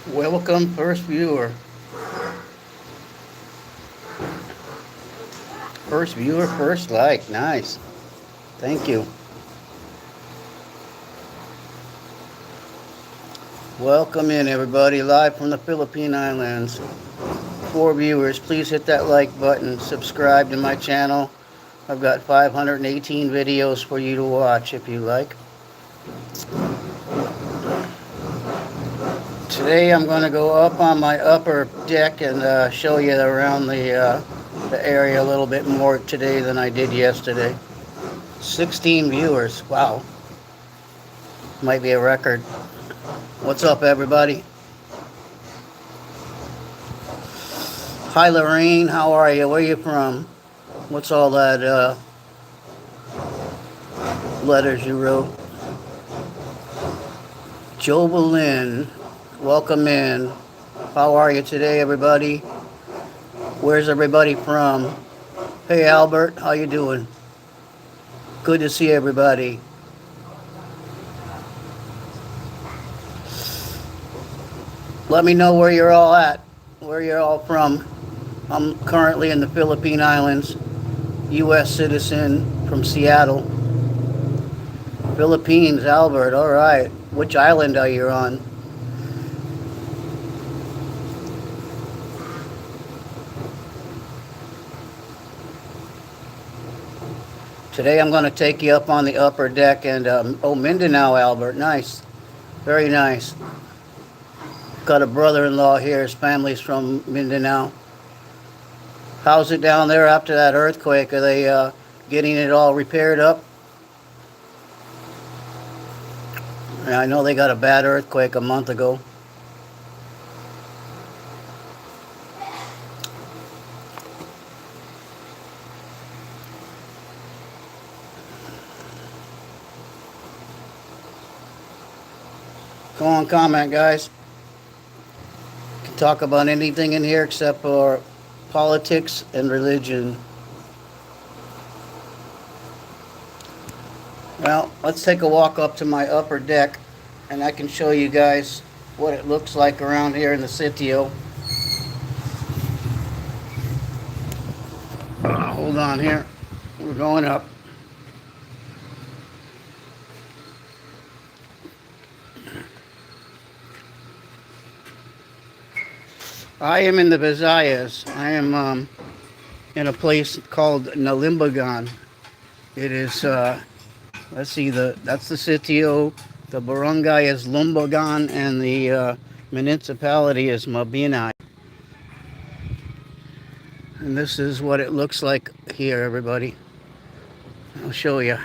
Welcome, first viewer. First viewer, first like. Nice. Thank you. Welcome in, everybody, live from the Philippine Islands. 4 viewers, please hit that like button. Subscribe to my channel. I've got 518 videos for you to watch if you like. Today I'm going to go up on my upper deck and show you around the area a little bit more today than I did yesterday. 16 viewers, wow. Might be a record. What's up, everybody? Hi, Lorraine. How are you? Where are you from? What's all that letters you wrote? Joe Boleyn, welcome in. How are you today, everybody? Where's everybody from? Hey, Albert. How you doing? Good to see everybody. Let me know where you're all at, where you're all from. I'm currently in the Philippine Islands, U.S. citizen from Seattle. Philippines, Albert, all right. Which island are you on? Today I'm going to take you up on the upper deck and, Mindanao, Albert, nice. Very nice. Got a brother-in-law here, his family's from Mindanao. How's it down there after that earthquake? Are they getting it all repaired up? Yeah, I know they got a bad earthquake a month ago. Go on, comment, guys. Can talk about anything in here except for politics and religion. Well, let's take a walk up to my upper deck and I can show you guys what it looks like around here in the sitio. Hold on here. We're going up. I am in the Visayas. I am in a place called Nalimbagan. It is, let's see, that's the sitio. The barangay is Lumbagan and the municipality is Mabinay. And this is what it looks like here, everybody. I'll show you.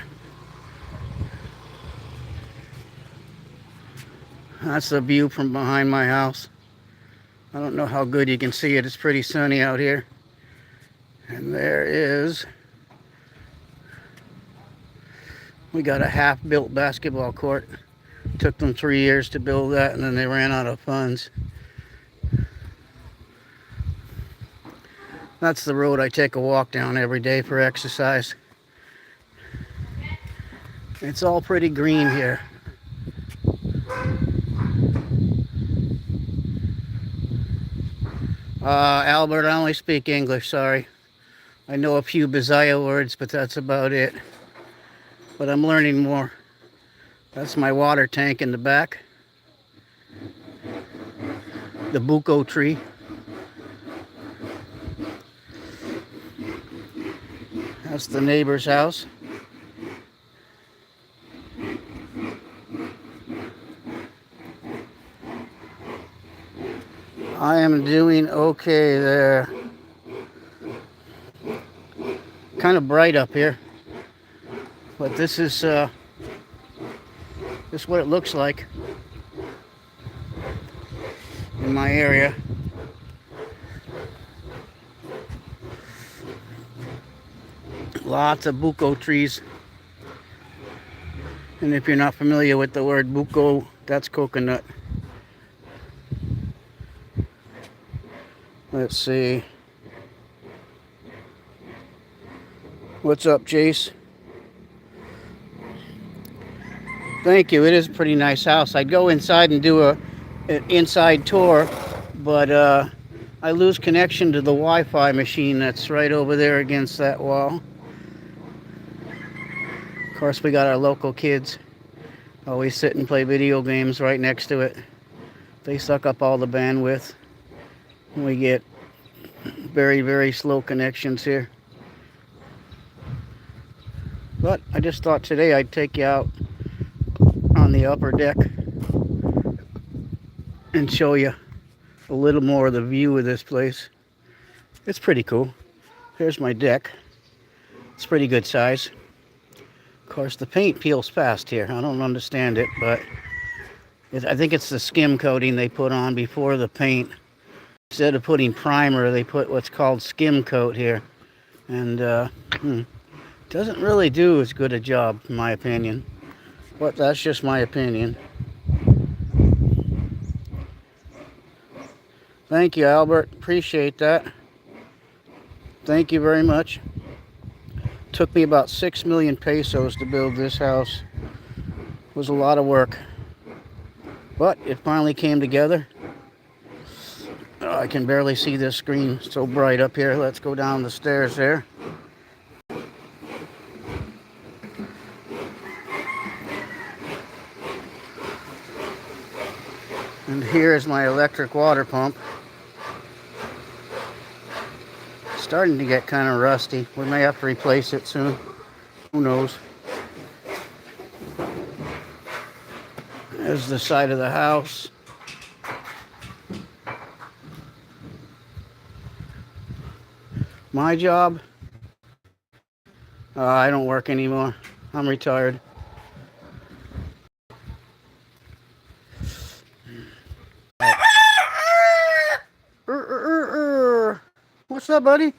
That's the view from behind my house. I don't know how good you can see it. It's pretty sunny out here. And there is, we got a half-built basketball court. Took them 3 years to build that, and then they ran out of funds. That's the road I take a walk down every day for exercise. It's all pretty green here. Albert, I only speak English, sorry. I know a few Bisaya words, but that's about it. But I'm learning more. That's my water tank in the back. The buko tree. That's the neighbor's house. I am doing okay there. Kind of bright up here. But this is what it looks like in my area. Lots of buko trees. And if you're not familiar with the word buko, that's coconut. Let's see. What's up, Jace? Thank you. It is a pretty nice house. I'd go inside and do an inside tour, but I lose connection to the Wi-Fi machine that's right over there against that wall. Of course, we got our local kids. Always sit and play video games right next to it. They suck up all the bandwidth. We get very, very slow connections here. But I just thought today I'd take you out on the upper deck and show you a little more of the view of this place. It's pretty cool. Here's my deck. It's pretty good size. Of course, the paint peels fast here. I don't understand it, but I think it's the skim coating they put on before the paint. Instead of putting primer, they put what's called skim coat here. And doesn't really do as good a job, in my opinion. But that's just my opinion. Thank you, Albert. Appreciate that. Thank you very much. Took me about 6 million pesos to build this house. It was a lot of work. But it finally came together. I can barely see this screen, so bright up here. Let's go down the stairs there. And here is my electric water pump. Starting to get kind of rusty. We may have to replace it soon. Who knows? There's the side of the house. My job? I don't work anymore. I'm retired. What's up, buddy?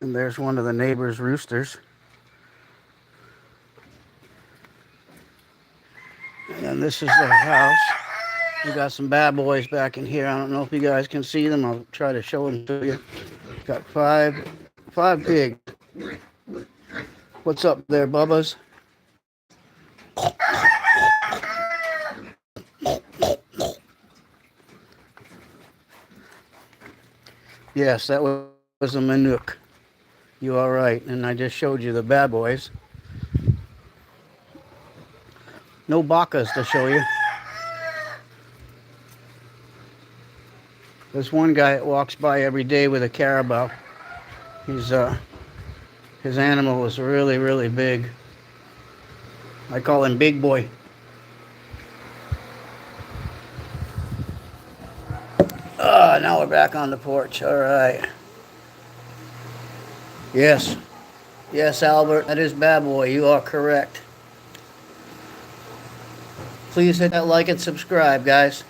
And there's one of the neighbor's roosters. And then this is the house. We got some bad boys back in here. I don't know if you guys can see them. I'll try to show them to you. Got five pigs. What's up there, Bubbas? Yes, that was a Manook. You are right. And I just showed you the bad boys. No Bacas to show you. There's one guy that walks by every day with a carabao. His animal is really, really big. I call him Big Boy. Now we're back on the porch. All right. Yes. Yes, Albert, that is Bad Boy. You are correct. Please hit that like and subscribe, guys.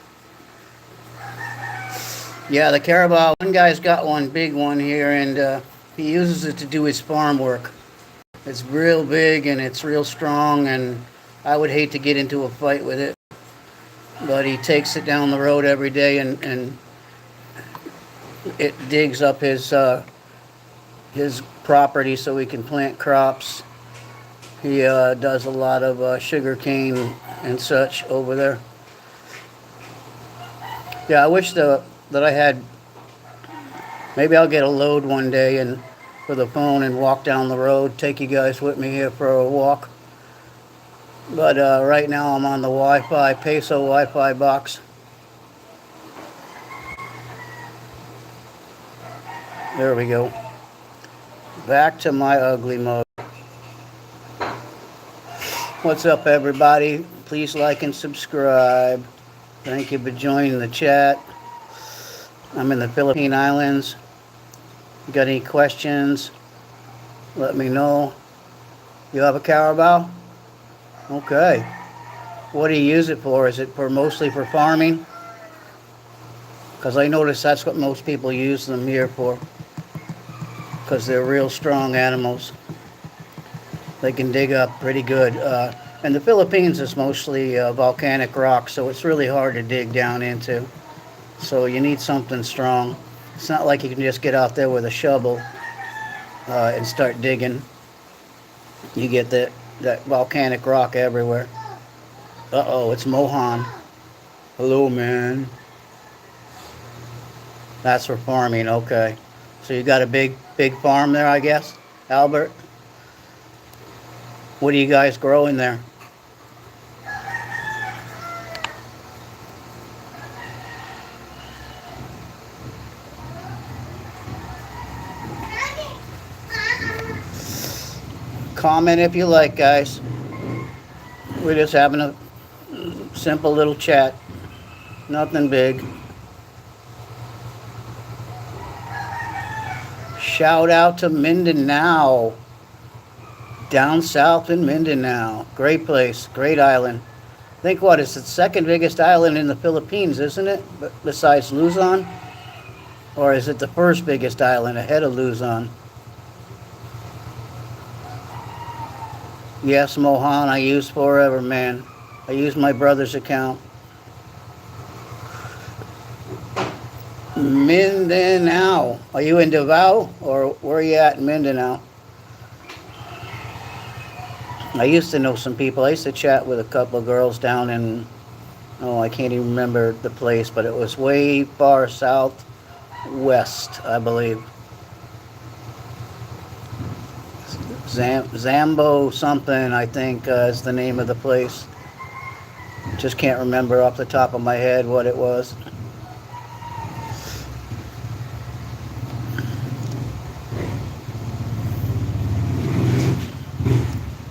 Yeah, the carabao. One guy's got one big one here, and he uses it to do his farm work. It's real big, and it's real strong, and I would hate to get into a fight with it. But he takes it down the road every day, and it digs up his property so he can plant crops. He does a lot of sugar cane and such over there. Yeah, I wish that I had. Maybe I'll get a load one day and with a phone and walk down the road, take you guys with me here for a walk. But right now I'm on the Wi-Fi, Peso Wi-Fi box. There we go. Back to my ugly mug. What's up, everybody? Please like and subscribe. Thank you for joining the chat. I'm in the Philippine Islands. You got any questions? Let me know. You have a carabao? Okay. What do you use it for? Is it mostly for farming? Because I notice that's what most people use them here for. Because they're real strong animals. They can dig up pretty good. And the Philippines is mostly volcanic rock, so it's really hard to dig down into. So you need something strong. It's not like you can just get out there with a shovel. and start digging, you get that volcanic rock everywhere. Uh-oh, it's Mohan. Hello, man. That's for farming, okay. So you got a big farm there, I guess, Albert? What do you guys grow in there? Comment if you like, guys. We're just having a simple little chat. Nothing big. Shout out to Mindanao. Down south in Mindanao. Great place, great island. I think what is the second biggest island in the Philippines, isn't it? Besides Luzon? Or is it the first biggest island ahead of Luzon? Yes, Mohan, I use forever, man. I use my brother's account. Mindanao. Are you in Davao or where are you at in Mindanao? I used to know some people. I used to chat with a couple of girls down in, oh, I can't even remember the place, but it was way far southwest, I believe. Zambo something, I think, is the name of the place. Just can't remember off the top of my head what it was.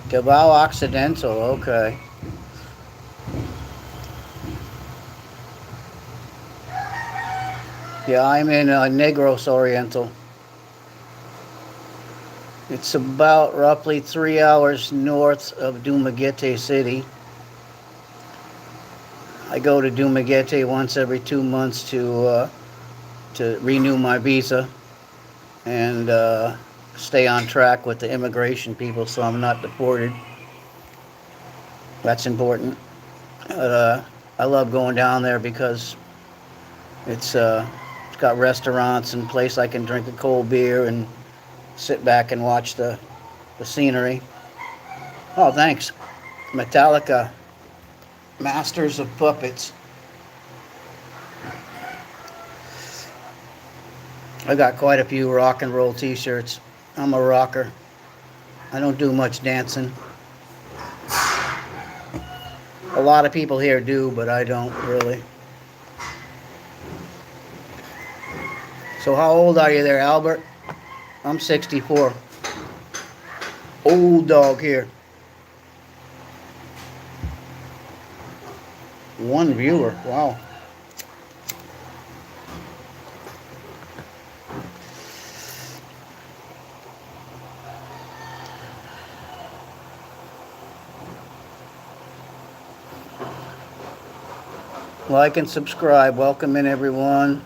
Davao Occidental, okay. Yeah, I'm in Negros Oriental. It's about roughly 3 hours north of Dumaguete City. I go to Dumaguete once every 2 months to renew my visa and stay on track with the immigration people so I'm not deported. That's important. I love going down there because it's got restaurants and place I can drink a cold beer and sit back and watch the scenery. Oh, thanks. Metallica, Masters of Puppets. I got quite a few rock and roll t-shirts. I'm a rocker. I don't do much dancing. A lot of people here do, but I don't really. So how old are you there, Albert? I'm 64. Old dog here. One viewer, wow. Like and subscribe. Welcome in, everyone.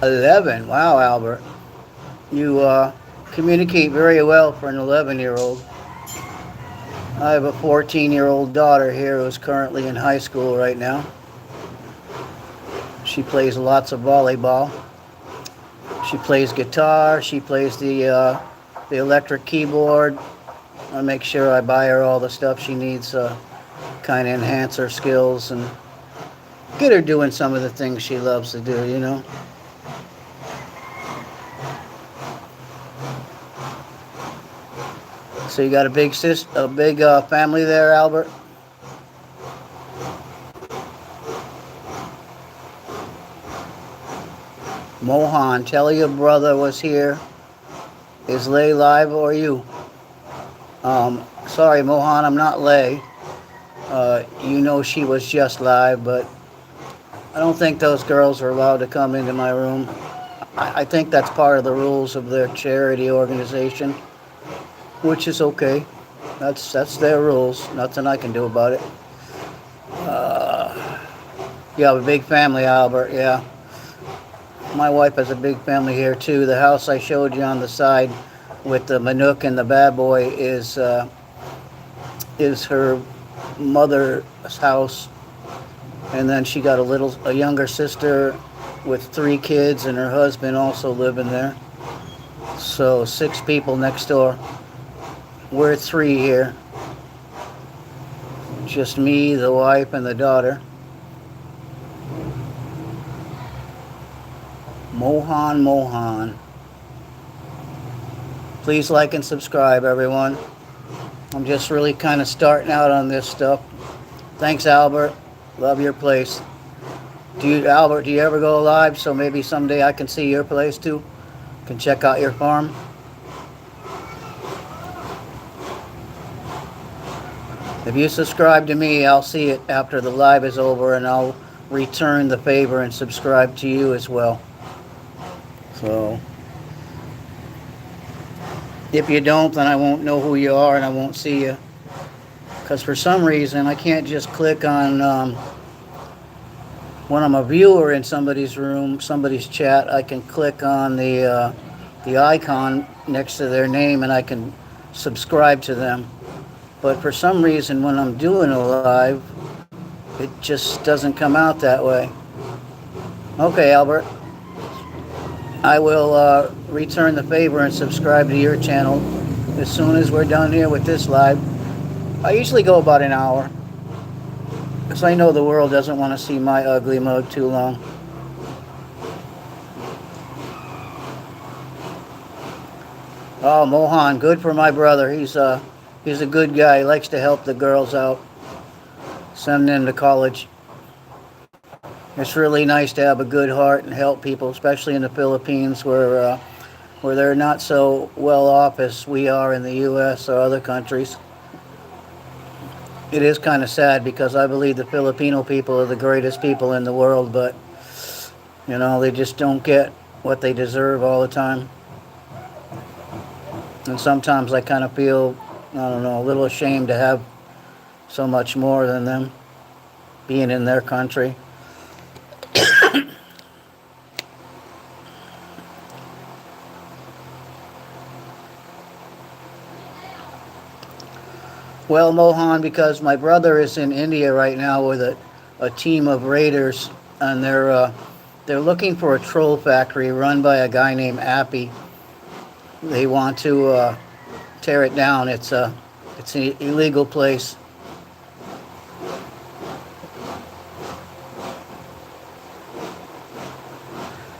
11. Wow, Albert. You communicate very well for an 11-year-old. I have a 14-year-old daughter here who's currently in high school right now. She plays lots of volleyball. She plays guitar. She plays the electric keyboard. I make sure I buy her all the stuff she needs to kind of enhance her skills and get her doing some of the things she loves to do, you know. So you got a big family there, Albert? Mohan, tell your brother was here. Is Lay live or you? Sorry, Mohan, I'm not Lay. You know she was just live, but I don't think those girls are allowed to come into my room. I think that's part of the rules of their charity organization, which is okay. That's their rules. Nothing I can do about it. You have a big family, Albert, yeah. My wife has a big family here, too. The house I showed you on the side with the Manook and the bad boy is her mother's house. And then she got a younger sister with 3 kids, and her husband also living there. So 6 people next door. We're 3 here. Just me, the wife, and the daughter. Mohan. Please like and subscribe, everyone. I'm just really kind of starting out on this stuff. Thanks, Albert. Love your place. Albert, do you ever go live? So maybe someday I can see your place too. Can check out your farm. If you subscribe to me, I'll see it after the live is over, and I'll return the favor and subscribe to you as well. So if you don't, then I won't know who you are and I won't see you. Because for some reason, I can't just click on, when I'm a viewer in somebody's room, somebody's chat, I can click on the icon next to their name and I can subscribe to them. But for some reason, when I'm doing a live, it just doesn't come out that way. Okay, Albert. I will return the favor and subscribe to your channel as soon as we're done here with this live. I usually go about an hour, because I know the world doesn't want to see my ugly mug too long. Oh, Mohan, good for my brother. He's a good guy. He likes to help the girls out, send them to college. It's really nice to have a good heart and help people, especially in the Philippines where they're not so well off as we are in the U.S. or other countries. It is kind of sad because I believe the Filipino people are the greatest people in the world, but, you know, they just don't get what they deserve all the time. And sometimes I kind of feel, I don't know, a little ashamed to have so much more than them being in their country. Well, Mohan, because my brother is in India right now with a team of raiders, and they're looking for a troll factory run by a guy named Appy. They want to tear it down. It's an illegal place.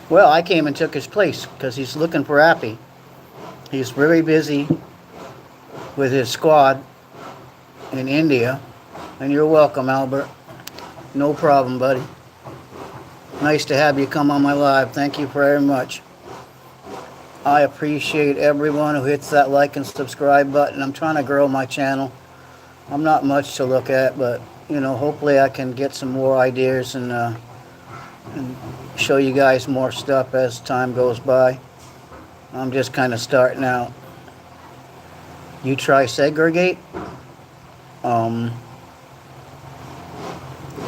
Well, I came and took his place because he's looking for Appy. He's very busy with his squad in India. And you're welcome, Albert. No problem, buddy. Nice to have you come on my live. Thank you very much. I appreciate everyone who hits that like and subscribe button. I'm trying to grow my channel. I'm not much to look at, but, you know, hopefully I can get some more ideas and show you guys more stuff as time goes by. I'm just kind of starting out. You try segregate?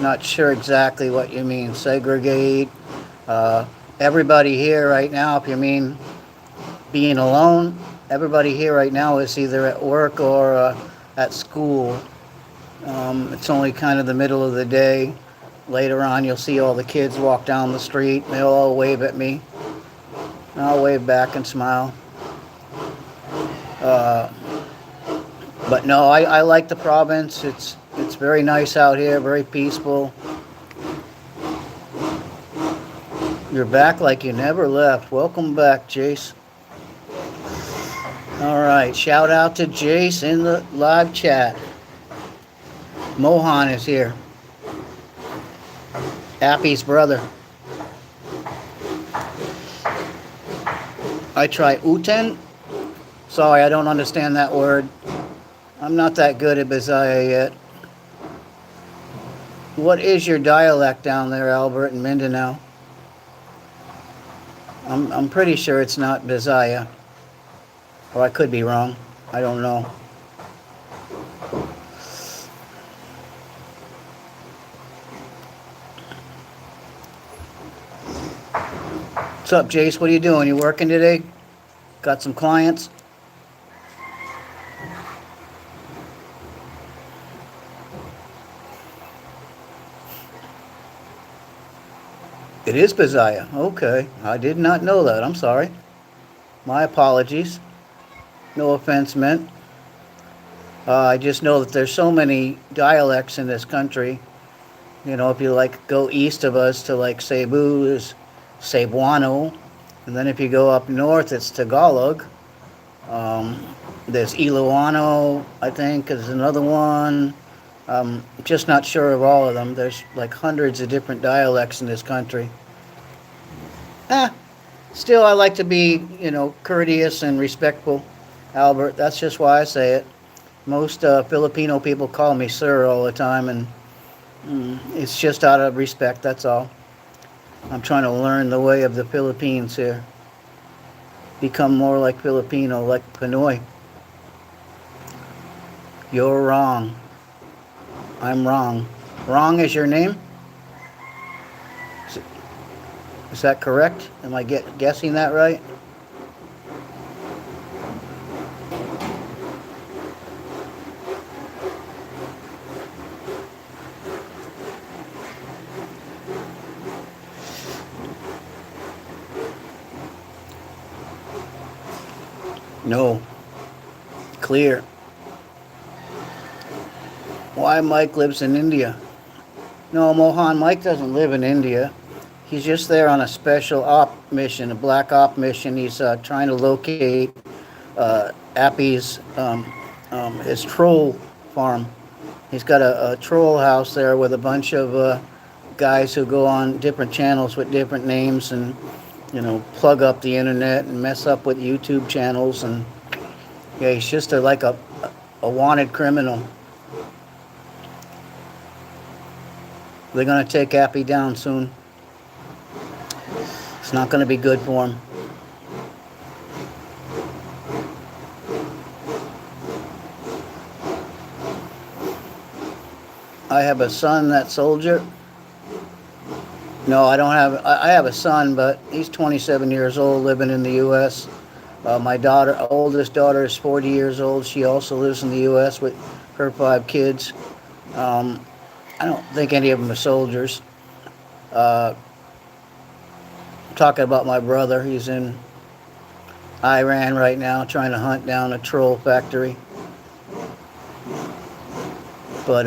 Not sure exactly what you mean. Segregate. Everybody here right now, if you mean being alone, everybody here right now is either at work or at school. It's only kind of the middle of the day. Later on, you'll see all the kids walk down the street. They'll all wave at me. I'll wave back and smile. But no, I like the province. It's very nice out here, very peaceful. You're back like you never left. Welcome back, Jace. All right, shout out to Jace in the live chat. Mohan is here. Appy's brother. I try Uten. Sorry, I don't understand that word. I'm not that good at Bisaya yet. What is your dialect down there, Albert, in Mindanao? I'm pretty sure it's not Bisaya. Or I could be wrong. I don't know. What's up, Jace? What are you doing? You working today? Got some clients? It is Bisaya. Okay. I did not know that. I'm sorry. My apologies. No offense meant. I just know that there's so many dialects in this country. You know, if you like go east of us to like Cebu, there's Cebuano, and then if you go up north, it's Tagalog. Um, there's Ilocano, I think, is another one. Just not sure of all of them. There's like hundreds of different dialects in this country. Ah, still, I like to be, courteous and respectful, Albert. That's just why I say it. Most Filipino people call me sir all the time, and it's just out of respect, that's all. I'm trying to learn the way of the Philippines here. Become more like Filipino, like Pinoy. You're wrong. I'm wrong. Wrong is your name? Is, is that correct? Am I guessing that right? No. Clear. Why Mike lives in India? No, Mohan, Mike doesn't live in India. He's just there on a special op mission, a black op mission. He's trying to locate Appy's, his troll farm. He's got a troll house there with a bunch of guys who go on different channels with different names and, plug up the internet and mess up with YouTube channels. And yeah, he's just like a wanted criminal. They're going to take Appy down soon. It's not going to be good for him. I have a son, that soldier. No, I don't have. I have a son, but he's 27 years old, living in the U.S. My oldest daughter, is 40 years old. She also lives in the U.S. with her 5 kids. I don't think any of them are soldiers. I'm talking about my brother. He's in Iran right now, trying to hunt down a troll factory. But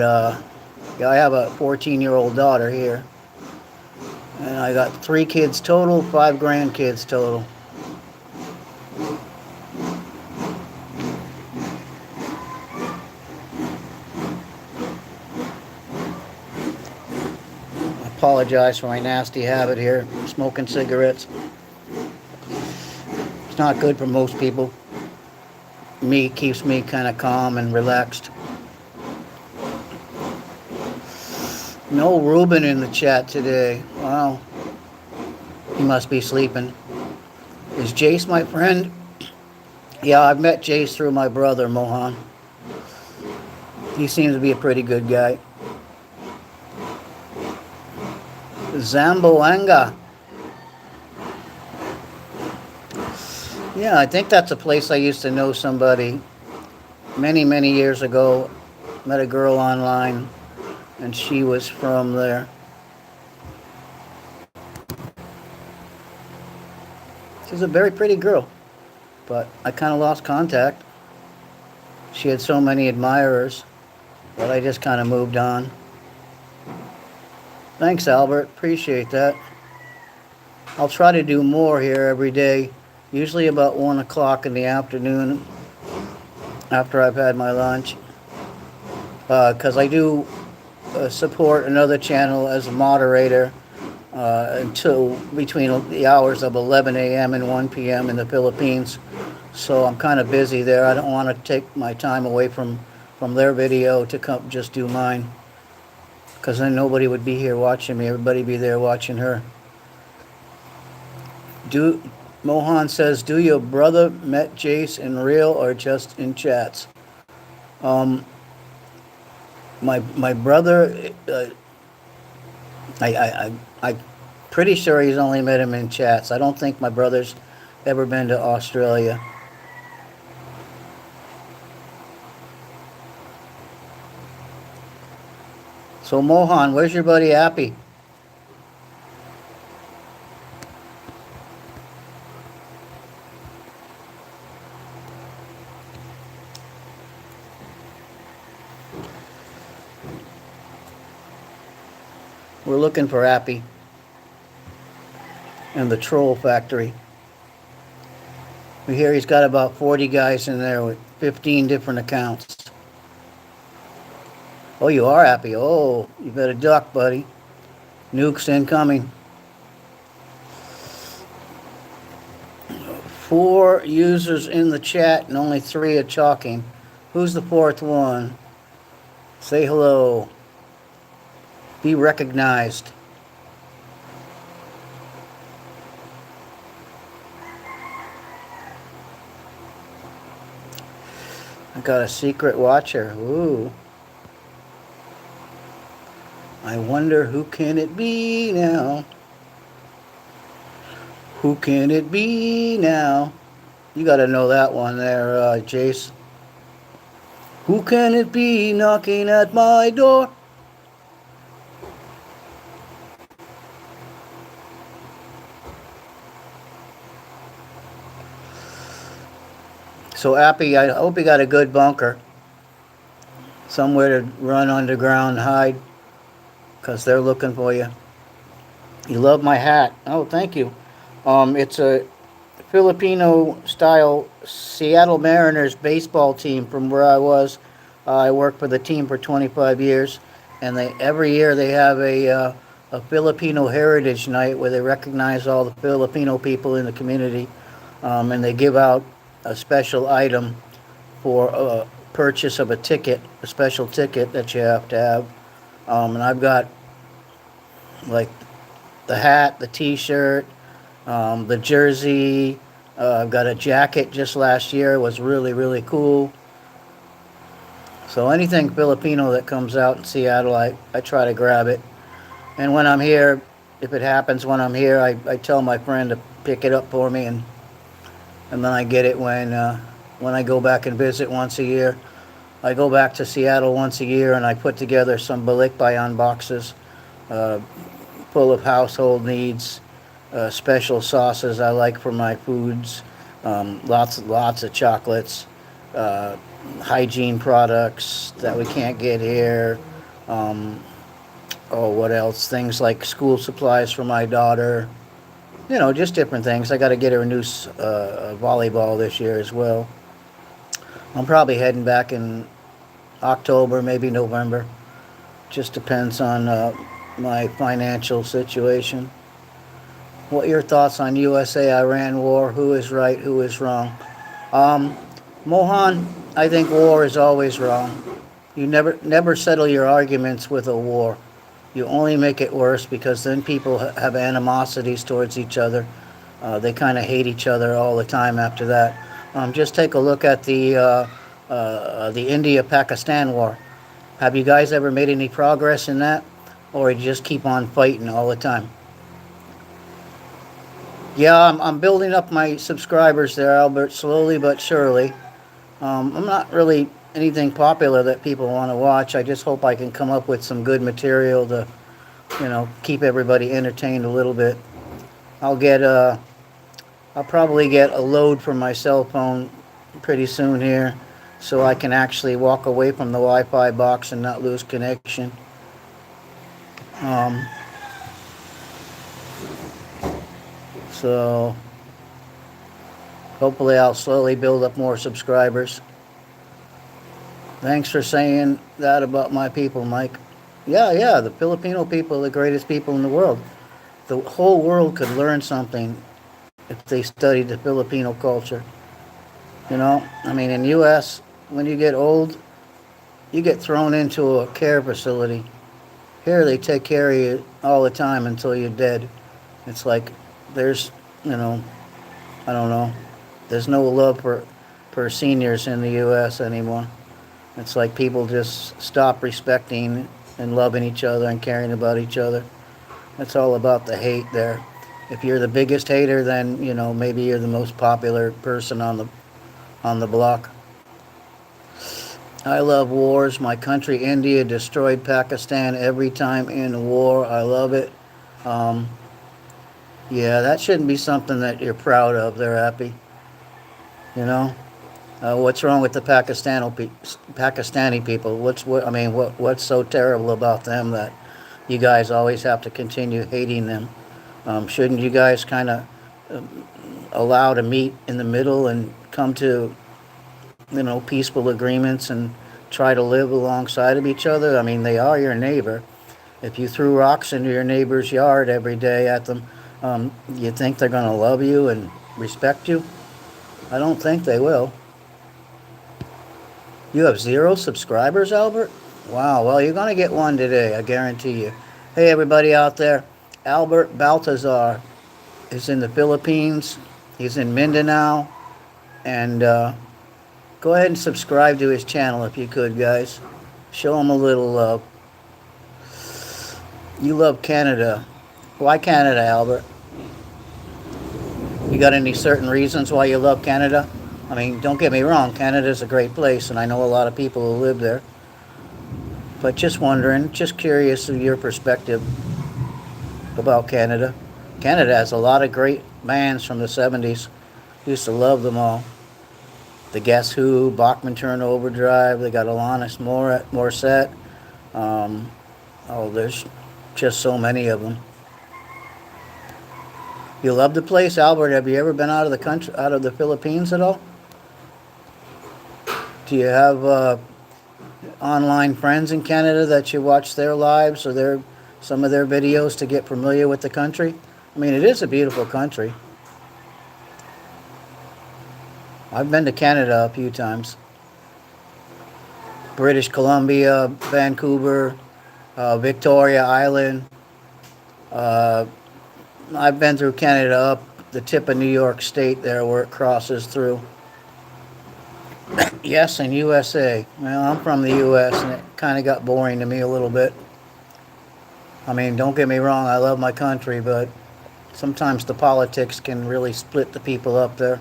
yeah, I have a 14-year-old daughter here. And I got 3 kids total, 5 grandkids total. I apologize for my nasty habit here, smoking cigarettes. It's not good for most people. Keeps me kind of calm and relaxed. No Ruben in the chat today. Wow. He must be sleeping. Is Jace my friend? Yeah, I've met Jace through my brother, Mohan. He seems to be a pretty good guy. Zamboanga. Yeah, I think that's a place I used to know somebody many, many years ago. Met a girl online, and she was from there. She's a very pretty girl, but I kind of lost contact. She had so many admirers, but I just kind of moved on. Thanks, Albert. Appreciate that. I'll try to do more here every day, usually about 1 o'clock in the afternoon after I've had my lunch. Because I do support another channel as a moderator until between the hours of 11 a.m. and 1 p.m. in the Philippines. So I'm kind of busy there. I don't want to take my time away from their video to come just do mine. Because then nobody would be here watching me. Everybody would be there watching her. Mohan says, do your brother met Jace in real or just in chats? My brother, I'm pretty sure he's only met him in chats. I don't think my brother's ever been to Australia. So Mohan, where's your buddy Appy? We're looking for Appy in the troll factory. We hear he's got about 40 guys in there with 15 different accounts. Oh, you are Appy. Oh, you better duck, buddy. Nukes incoming. 4 users in the chat and only 3 are talking. Who's the 4th one? Say hello. Be recognized. I got a secret watcher. Ooh. I wonder who can it be now? Who can it be now? You got to know that one there, Jace. Who can it be knocking at my door? So, Appy, I hope you got a good bunker. Somewhere to run underground, hide, because they're looking for you. You love my hat. Oh, thank you. It's a Filipino-style Seattle Mariners baseball team from where I was. I worked for the team for 25 years, and every year they have a Filipino Heritage Night where they recognize all the Filipino people in the community, and they give out a special item for purchase of a ticket, a special ticket that you have to have. And I've got like the hat, the T-shirt, the jersey. I've got a jacket just last year. It was really, really cool. So anything Filipino that comes out in Seattle, I try to grab it. And when I'm here, if it happens when I'm here, I tell my friend to pick it up for me, and then I get it when I go back and visit once a year. I go back to Seattle once a year, and I put together some balikbayan boxes uh, full of household needs, special sauces I like for my foods, lots of chocolates, hygiene products that we can't get here. Um, oh, what else? Things like school supplies for my daughter. Just different things. I got to get her a new volleyball this year as well. I'm probably heading back in October, maybe November. Just depends on my financial situation. What are your thoughts on USA-Iran war? Who is right? Who is wrong? Um, Mohan, I think war is always wrong. You never settle your arguments with a war. You only make it worse, because then people have animosities towards each other. They kind of hate each other all the time after that. Just take a look at the India-Pakistan war. Have you guys ever made any progress in that, or you just keep on fighting all the time? Yeah, I'm building up my subscribers there, Albert, slowly but surely. I'm not really anything popular that people want to watch. I just hope I can come up with some good material to, keep everybody entertained a little bit. I'll get I'll probably get a load from my cell phone pretty soon here, so I can actually walk away from the Wi-Fi box and not lose connection. Um, so hopefully I'll slowly build up more subscribers. Thanks for saying that about my people, Mike. Yeah, the Filipino people are the greatest people in the world. The whole world could learn something if they studied the Filipino culture. I mean, in U.S., when you get old, you get thrown into a care facility. Here, they take care of you all the time until you're dead. It's like there's, I don't know, there's no love for seniors in the U.S. anymore. It's like people just stop respecting and loving each other and caring about each other. It's all about the hate there. If you're the biggest hater, then maybe you're the most popular person on the block. I love wars. My country, India, destroyed Pakistan every time in war. I love it. Um, yeah, that shouldn't be something that you're proud of. They're happy. What's wrong with the Pakistani people? What's so terrible about them that you guys always have to continue hating them. Shouldn't you guys kind of allow to meet in the middle and come to, peaceful agreements and try to live alongside of each other? I mean, they are your neighbor. If you threw rocks into your neighbor's yard every day at them, you think they're going to love you and respect you? I don't think they will. You have 0 subscribers, Albert? Wow, well, you're going to get one today, I guarantee you. Hey, everybody out there. Albert Baltazar is in the Philippines. He's in Mindanao. And go ahead and subscribe to his channel if you could, guys. Show him a little love. You love Canada. Why Canada, Albert? You got any certain reasons why you love Canada? I mean, don't get me wrong, Canada's a great place, and I know a lot of people who live there. But just wondering, just curious of your perspective about Canada. Canada has a lot of great bands from the 70s. Used to love them all. The Guess Who, Bachman Turner Overdrive, they got Alanis Morissette. There's just so many of them. You love the place, Albert. Have you ever been out of the country, out of the Philippines at all? Do you have online friends in Canada that you watch their lives or some of their videos to get familiar with the country? I mean, it is a beautiful country. I've been to Canada a few times. British Columbia, Vancouver, Victoria Island. I've been through Canada up the tip of New York State there where it crosses through. Yes, and USA. Well, I'm from the US and it kind of got boring to me a little bit. I mean, don't get me wrong, I love my country, but sometimes the politics can really split the people up there,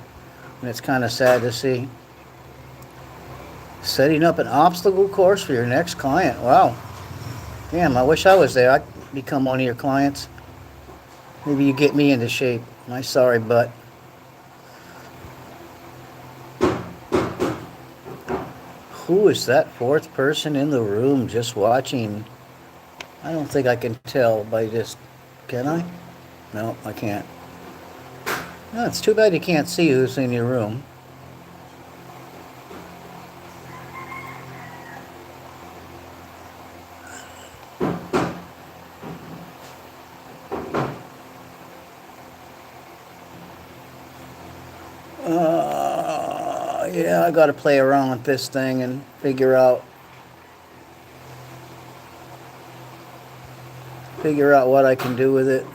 and it's kind of sad to see. Setting up an obstacle course for your next client. Wow. Damn, I wish I was there. I'd become one of your clients. Maybe you get me into shape. My sorry butt. Who is that 4th person in the room just watching? I don't think I can tell by just... Can I? No, I can't. No, it's too bad you can't see who's in your room. Yeah, I got to play around with this thing and figure out what I can do with it.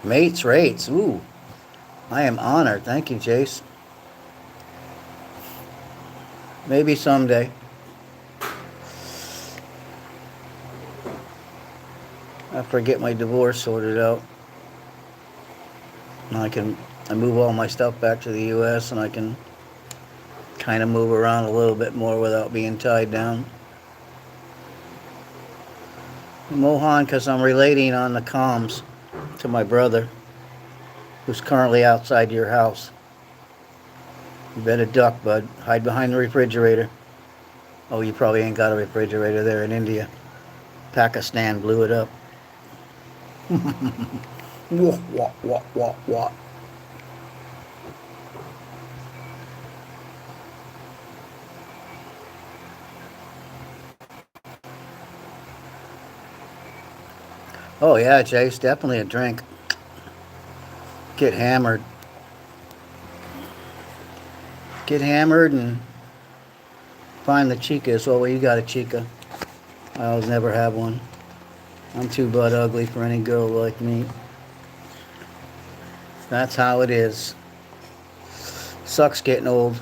Mates rates. Ooh, I am honored. Thank you, Jace. Maybe someday. After I get my divorce sorted out, I move all my stuff back to the U.S. and I can kind of move around a little bit more without being tied down. Mohan, because I'm relating on the comms to my brother, who's currently outside your house. You better duck, bud. Hide behind the refrigerator. Oh, you probably ain't got a refrigerator there in India. Pakistan blew it up. What? Oh yeah, Jace, definitely a drink. Get hammered. Get hammered and find the chicas. Oh, well, you got a chica. I'll never have one. I'm too butt ugly for any girl like me. That's how it is. Sucks getting old.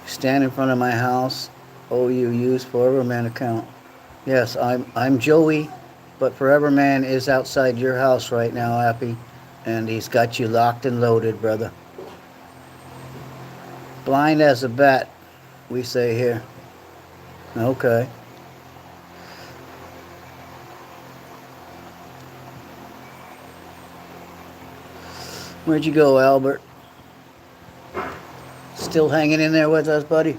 Stand in front of my house. OUU's Forever Man account. Yes, I'm Joey, but Forever Man is outside your house right now, Appy. And he's got you locked and loaded, brother. Blind as a bat, we say here. Okay. Where'd you go, Albert? Still hanging in there with us, buddy?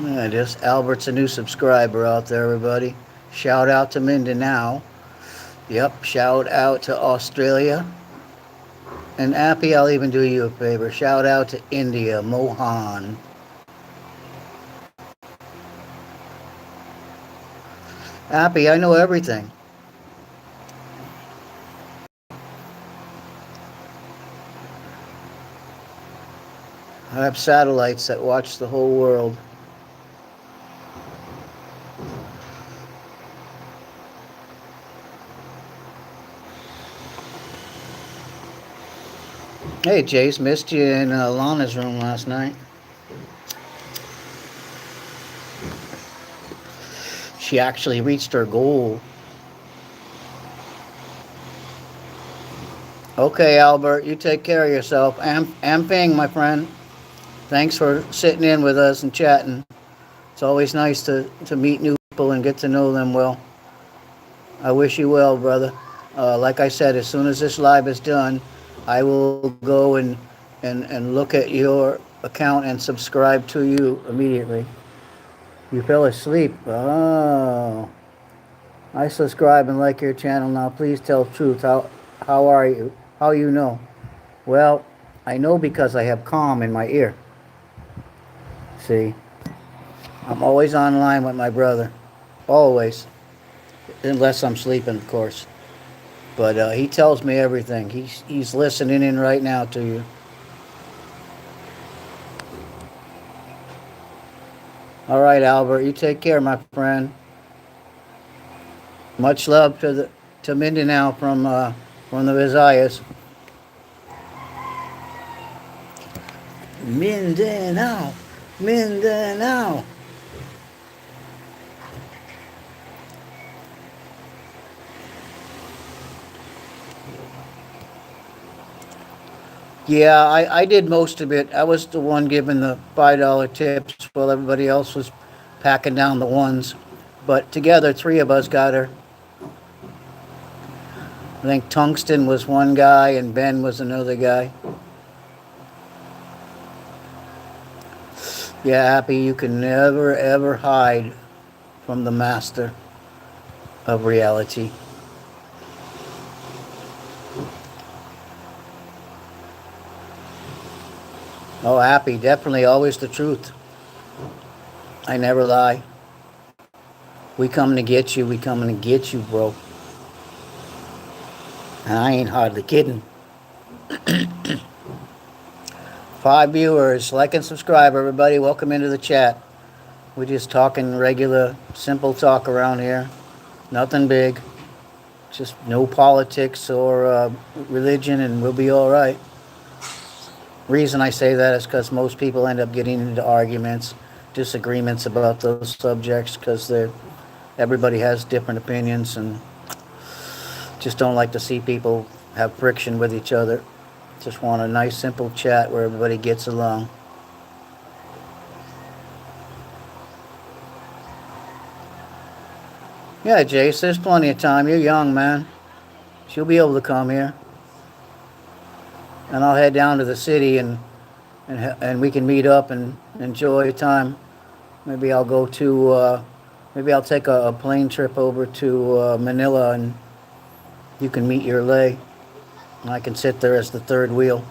Yeah, just Albert's a new subscriber out there, everybody. Shout out to Mindanao. Yep, shout out to Australia. And Appy, I'll even do you a favor. Shout out to India, Mohan. Appy, I know everything. I have satellites that watch the whole world. Hey, Jace, missed you in Lana's room last night. She actually reached her goal. Okay, Albert, you take care of yourself. Amping, my friend. Thanks for sitting in with us and chatting. It's always nice to meet new people and get to know them well. I wish you well, brother. Like I said, as soon as this live is done, I will go and look at your account and subscribe to you immediately. You fell asleep. Oh. I subscribe and like your channel now. Please tell the truth. How are you? How you know? Well, I know because I have calm in my ear. See? I'm always online with my brother. Always. Unless I'm sleeping, of course. But he tells me everything. He's listening in right now to you. All right, Albert. You take care, my friend. Much love to Mindanao from the Visayas. Mindanao, Mindanao. Yeah, I did most of it. I was the one giving the $5 tips while everybody else was packing down the ones. But together, three of us got her. I think Tungsten was one guy and Ben was another guy. Yeah, Happy, you can never ever hide from the master of reality. Oh, Happy, definitely always the truth. I never lie. We coming to get you. We coming to get you, bro. And I ain't hardly kidding. 5 viewers. Like and subscribe, everybody. Welcome into the chat. We're just talking regular, simple talk around here. Nothing big. Just no politics or religion, and we'll be all right. Reason I say that is because most people end up getting into arguments, disagreements about those subjects because everybody has different opinions and just don't like to see people have friction with each other. Just want a nice, simple chat where everybody gets along. Yeah, Jace, there's plenty of time. You're young, man. She'll be able to come here. And I'll head down to the city and we can meet up and enjoy time. Maybe I'll go to, maybe I'll take a plane trip over to Manila and you can meet your lay. And I can sit there as the third wheel.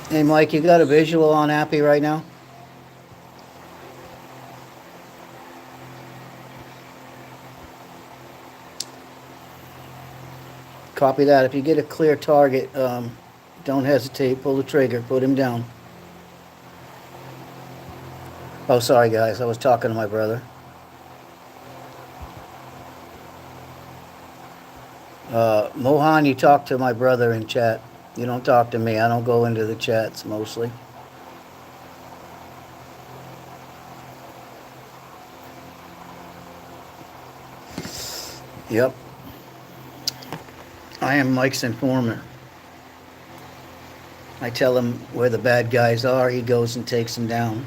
Hey, Mike, you got a visual on Appy right now? Copy that. If you get a clear target, don't hesitate. Pull the trigger. Put him down. Oh, sorry, guys. I was talking to my brother. Mohan, you talk to my brother in chat. You don't talk to me. I don't go into the chats mostly. Yep. I am Mike's informant. I tell him where the bad guys are. He goes and takes them down.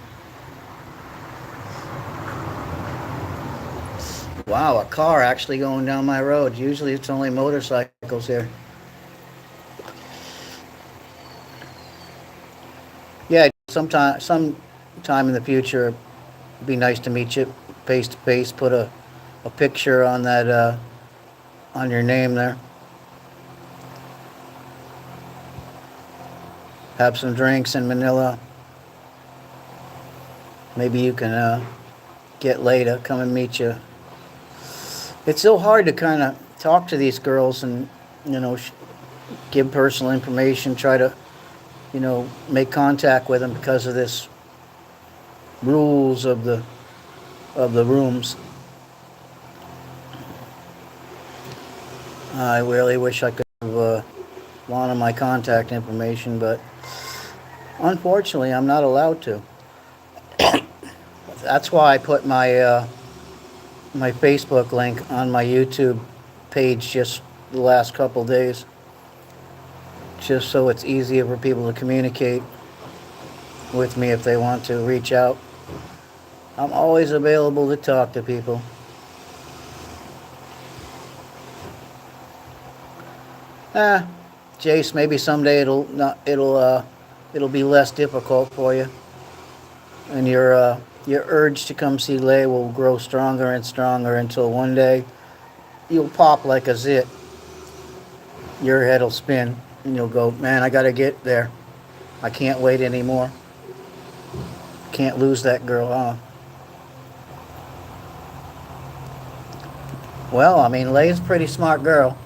Wow, a car actually going down my road. Usually it's only motorcycles here. Yeah, sometime in the future, it'd be nice to meet you face to face. Put a picture on that on your name there. Have some drinks in Manila. Maybe you can get Leda come and meet you. It's so hard to kind of talk to these girls and you know give personal information. Try to make contact with them because of this rules of the rooms. I really wish I could have wanted my contact information, but unfortunately, I'm not allowed to. That's why I put my Facebook link on my YouTube page just the last couple days, just so it's easier for people to communicate with me if they want to reach out. I'm always available to talk to people. Ah, Jace, maybe someday it'll be less difficult for you, and your urge to come see Lay will grow stronger and stronger until one day you'll pop like a zit. Your head'll spin, and you'll go, man, I gotta get there. I can't wait anymore. Can't lose that girl, huh? Well, I mean, Lay's a pretty smart girl.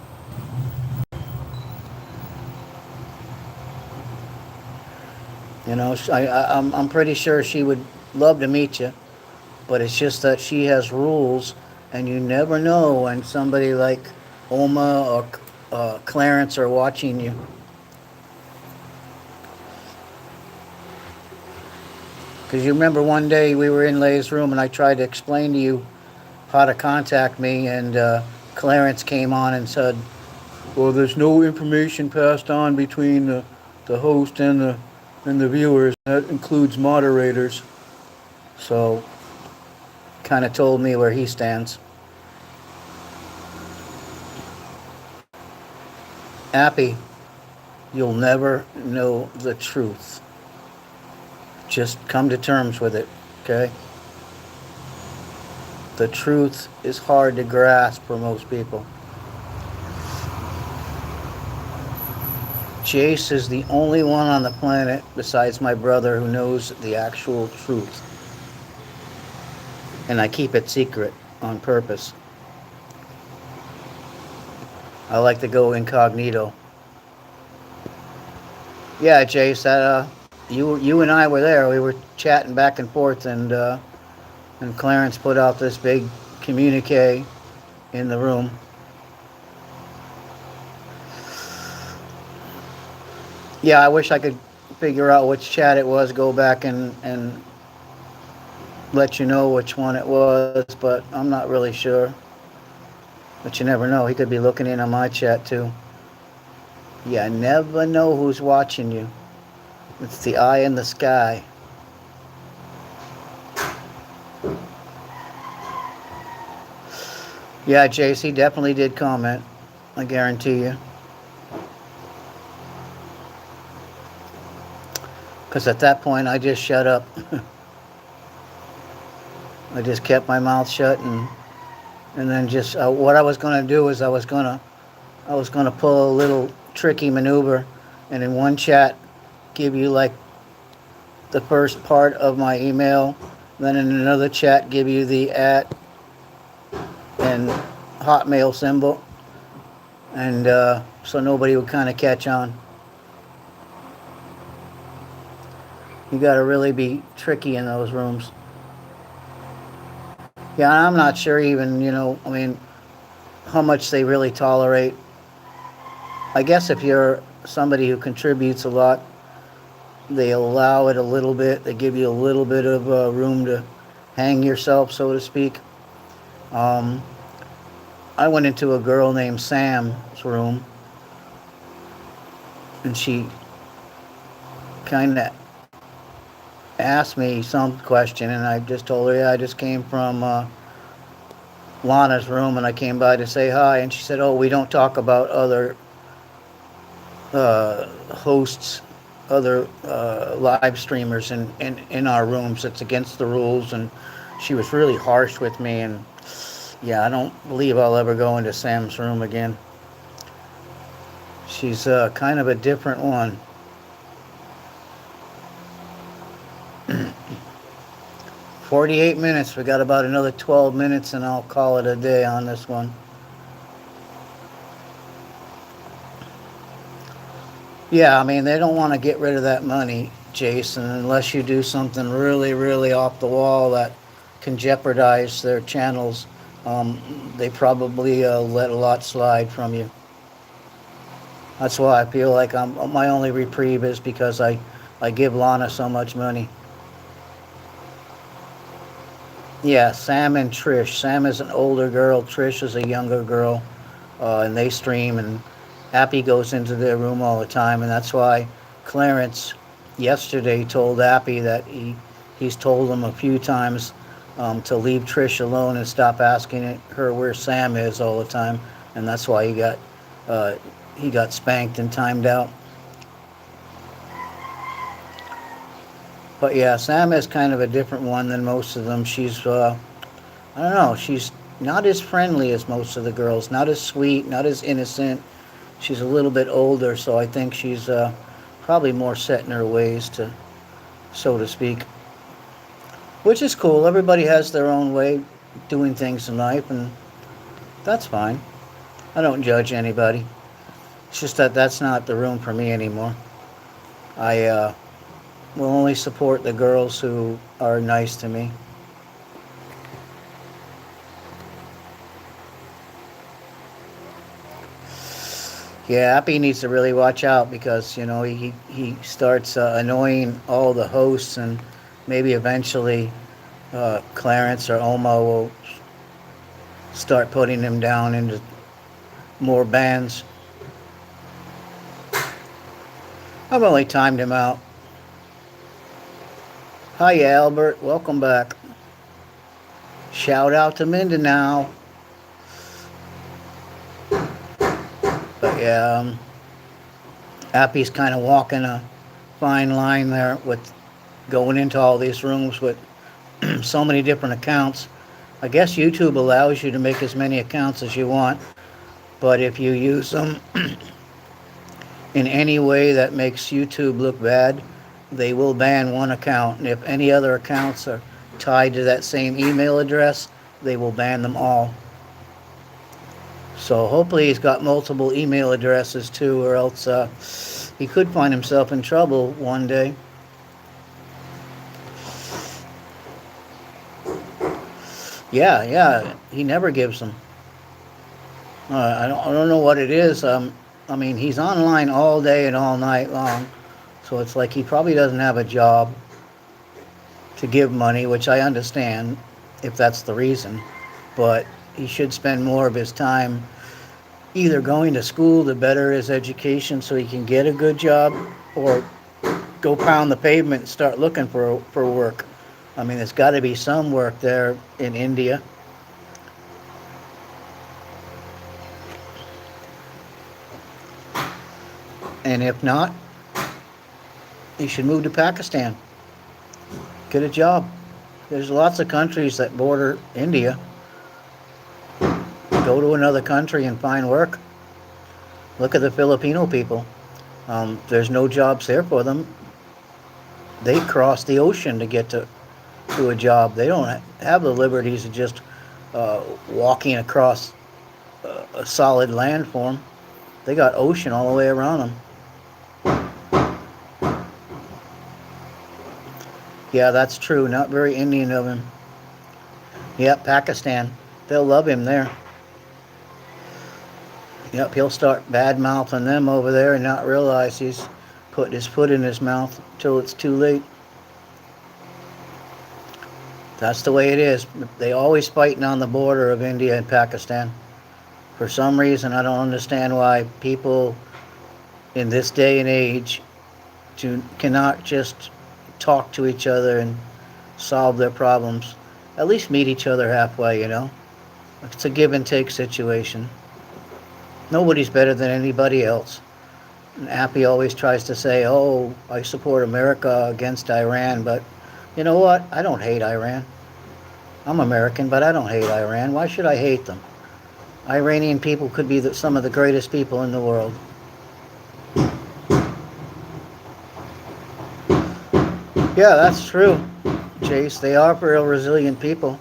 I'm pretty sure she would love to meet you, but it's just that she has rules, and you never know when somebody like Oma or Clarence are watching you. Because you remember one day we were in Lay's room and I tried to explain to you how to contact me, and Clarence came on and said, well, there's no information passed on between the host and the viewers. That includes moderators. So, kind of told me where he stands. Appy, you'll never know the truth. Just come to terms with it, okay? The truth is hard to grasp for most people. Jace is the only one on the planet besides my brother who knows the actual truth. And I keep it secret on purpose. I like to go incognito. Yeah, Jace, you and I were there. We were chatting back and forth, and Clarence put out this big communique in the room. Yeah, I wish I could figure out which chat it was, go back and let you know which one it was, but I'm not really sure. But you never know. He could be looking in on my chat too. You never know who's watching you. It's the eye in the sky. Yeah, Jace, he definitely did comment. I guarantee you. Because at that point, I just shut up. I just kept my mouth shut, and then just what I was going to do is I was going to pull a little tricky maneuver, and in one chat give you like the first part of my email, then in another chat give you the @ and Hotmail symbol, and so nobody would kind of catch on. You got to really be tricky in those rooms. Yeah, I'm not sure even, I mean, how much they really tolerate. I guess if you're somebody who contributes a lot, they allow it a little bit. They give you a little bit of room to hang yourself, so to speak. I went into a girl named Sam's room, and she kind of asked me some question, and I just told her, yeah, I just came from Lana's room, and I came by to say hi, and she said, "Oh, we don't talk about other hosts, other live streamers in our rooms. It's against the rules." And she was really harsh with me. And yeah, I don't believe I'll ever go into Sam's room again. She's kind of a different one. 48 minutes. We got about another 12 minutes, and I'll call it a day on this one. Yeah, I mean, they don't want to get rid of that money, Jason, unless you do something really, really off the wall that can jeopardize their channels. They probably let a lot slide from you. That's why I feel like my only reprieve is because I give Lana so much money. Yeah, Sam and Trish. Sam is an older girl. Trish is a younger girl, and they stream. And Appy goes into their room all the time, and that's why Clarence yesterday told Appy that he's told him a few times to leave Trish alone and stop asking her where Sam is all the time, and that's why uh, he got spanked and timed out. But yeah, Sam is kind of a different one than most of them. She's I don't know, she's not as friendly as most of the girls, not as sweet, not as innocent. She's a little bit older, so I think she's probably more set in her ways, to so to speak. Which is cool. Everybody has their own way doing things in life, and that's fine. I don't judge anybody. It's just that that's not the room for me anymore. I will only support the girls who are nice to me. Yeah, Appy needs to really watch out because he starts annoying all the hosts, and maybe eventually Clarence or Oma will start putting him down into more bans. I've only timed him out. Hi, Albert. Welcome back. Shout out to Mindanao. But yeah, Appy's kind of walking a fine line there with going into all these rooms with so many different accounts. I guess YouTube allows you to make as many accounts as you want, but if you use them in any way that makes YouTube look bad, they will ban one account. And if any other accounts are tied to that same email address, they will ban them all. So hopefully he's got multiple email addresses too, or else he could find himself in trouble one day. Yeah, he never gives them. I don't know what it is. I mean, he's online all day and all night long, so it's like he probably doesn't have a job to give money, which I understand if that's the reason. But he should spend more of his time either going to school to better his education so he can get a good job, or go pound the pavement and start looking for work. I mean, there's got to be some work there in India. And if not, he should move to Pakistan. Get a job. There's lots of countries that border India. Go to another country and find work. Look at the Filipino people. There's no jobs there for them. They cross the ocean to get to a job. They don't have the liberties of just walking across a solid landform. They got ocean all the way around them. Yeah, that's true. Not very Indian of him. Yep, Pakistan. They'll love him there. Yep, he'll start bad mouthing them over there and not realize he's putting his foot in his mouth till it's too late. That's the way it is. They always fighting on the border of India and Pakistan. For some reason, I don't understand why people in this day and age cannot just talk to each other and solve their problems. At least meet each other halfway, It's a give and take situation. Nobody's better than anybody else. And Appy always tries to say, oh, I support America against Iran, but you know what? I don't hate Iran. I'm American, but I don't hate Iran. Why should I hate them? Iranian people could be some of the greatest people in the world. Yeah, that's true, Chase. They are real resilient people.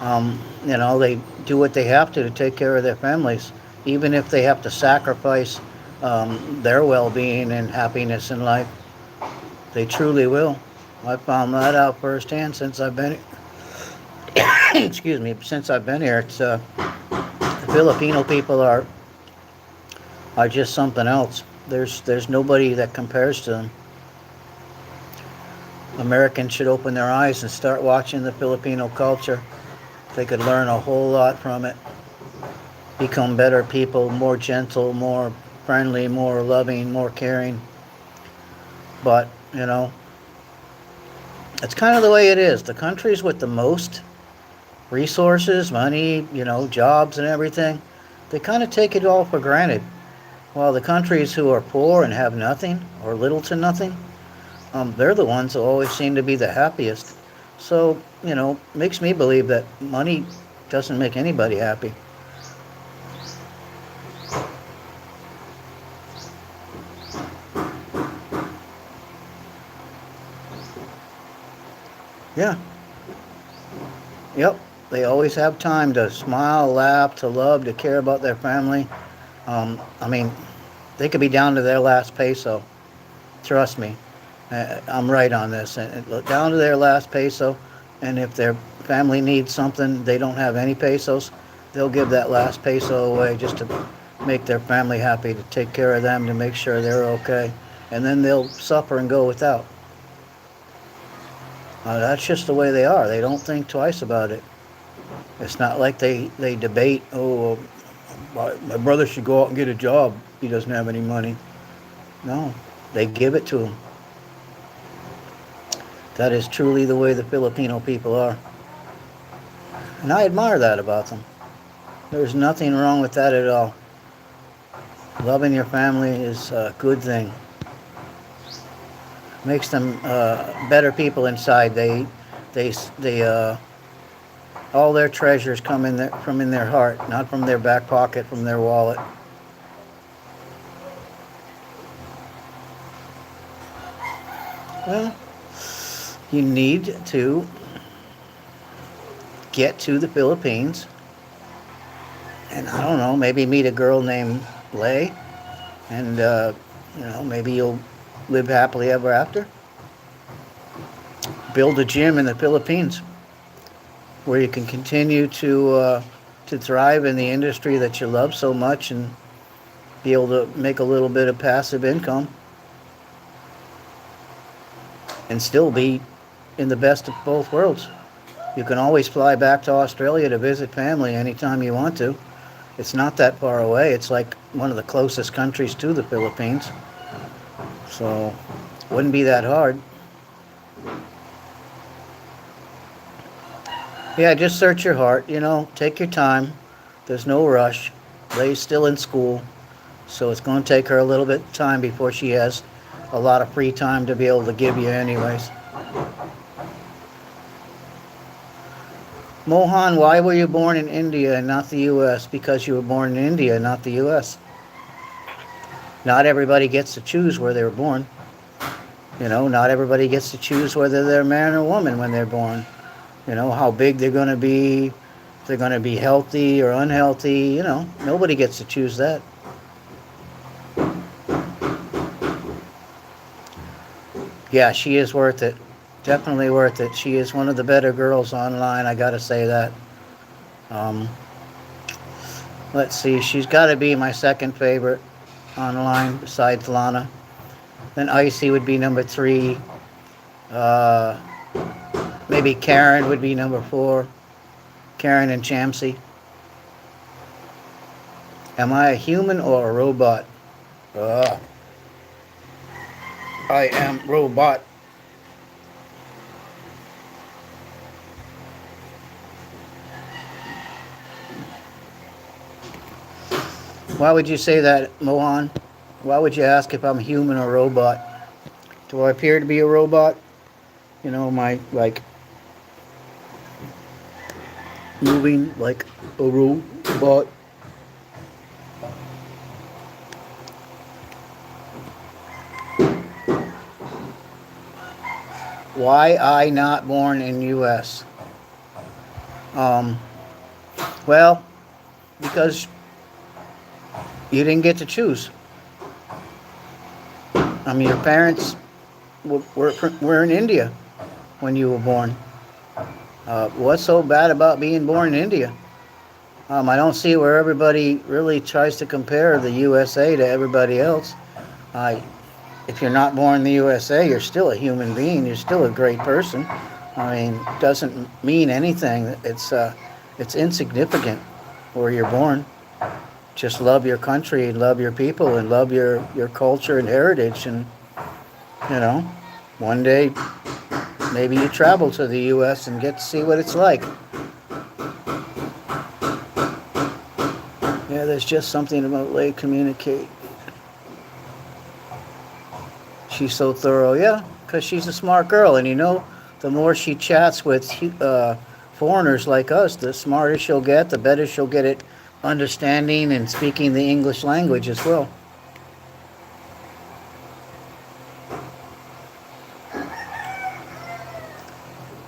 They do what they have to take care of their families, even if they have to sacrifice their well-being and happiness in life. They truly will. I found that out firsthand since I've been, excuse me, since I've been here. It's the Filipino people are just something else. There's nobody that compares to them. Americans should open their eyes and start watching the Filipino culture. They could learn a whole lot from it. Become better people, more gentle, more friendly, more loving, more caring. But, it's kind of the way it is. The countries with the most resources, money, jobs and everything, they kind of take it all for granted. While the countries who are poor and have nothing or little to nothing, they're the ones who always seem to be the happiest. So, makes me believe that money doesn't make anybody happy. Yeah, yep. They always have time to smile, laugh, to love, to care about their family. I mean, they could be down to their last peso. Trust me. I'm right on this. And down to their last peso, and if their family needs something, they don't have any pesos, they'll give that last peso away just to make their family happy, to take care of them, to make sure they're okay. And then they'll suffer and go without. That's just the way they are. They don't think twice about it. It's not like they debate, oh, my brother should go out and get a job. He doesn't have any money. No, they give it to him. That is truly the way the Filipino people are. And I admire that about them. There's nothing wrong with that at all. Loving your family is a good thing. Makes them better people inside. They all their treasures come from in their heart, not from their back pocket, from their wallet. Well, you need to get to the Philippines and I don't know, maybe meet a girl named Lay and maybe you'll live happily ever after. Build a gym in the Philippines where you can continue to thrive in the industry that you love so much and be able to make a little bit of passive income and still be in the best of both worlds. You can always fly back to Australia to visit family anytime you want to. It's not that far away. It's like one of the closest countries to the Philippines. So, wouldn't be that hard. Yeah, just search your heart, take your time. There's no rush. Lay's still in school, so it's going to take her a little bit of time before she has a lot of free time to be able to give you anyways. Mohan, why were you born in India and not the U.S.? Because you were born in India, not the U.S. Not everybody gets to choose where they were born. Not everybody gets to choose whether they're a man or woman when they're born. How big they're going to be, if they're going to be healthy or unhealthy. Nobody gets to choose that. Yeah, she is worth it. Definitely worth it. She is one of the better girls online, I gotta say that. Let's see, she's gotta be my second favorite online besides Lana. Then Icy would be number 3. Maybe Karen would be number 4. Karen and Chamsey. Am I a human or a robot? I am robot. Why would you say that, Mohan? Why would you ask if I'm human or robot? Do I appear to be a robot? You know, my like moving like a robot. Why I not born in U.S.? Um, well, because you didn't get to choose. I mean, your parents were in India when you were born. What's so bad about being born in India? I don't see where everybody really tries to compare the USA to everybody else. Uh, if you're not born in the USA, you're still a human being. You're still a great person. I mean, it doesn't mean anything. It's insignificant where you're born. Just love your country and love your people and love your culture and heritage. And, you know, one day maybe you travel to the U.S. and get to see what it's like. Yeah, there's just something about Lay communicate. She's so thorough. Yeah, because she's a smart girl. And, you know, the more she chats with foreigners like us, the smarter she'll get, the better she'll get at understanding and speaking the English language as well.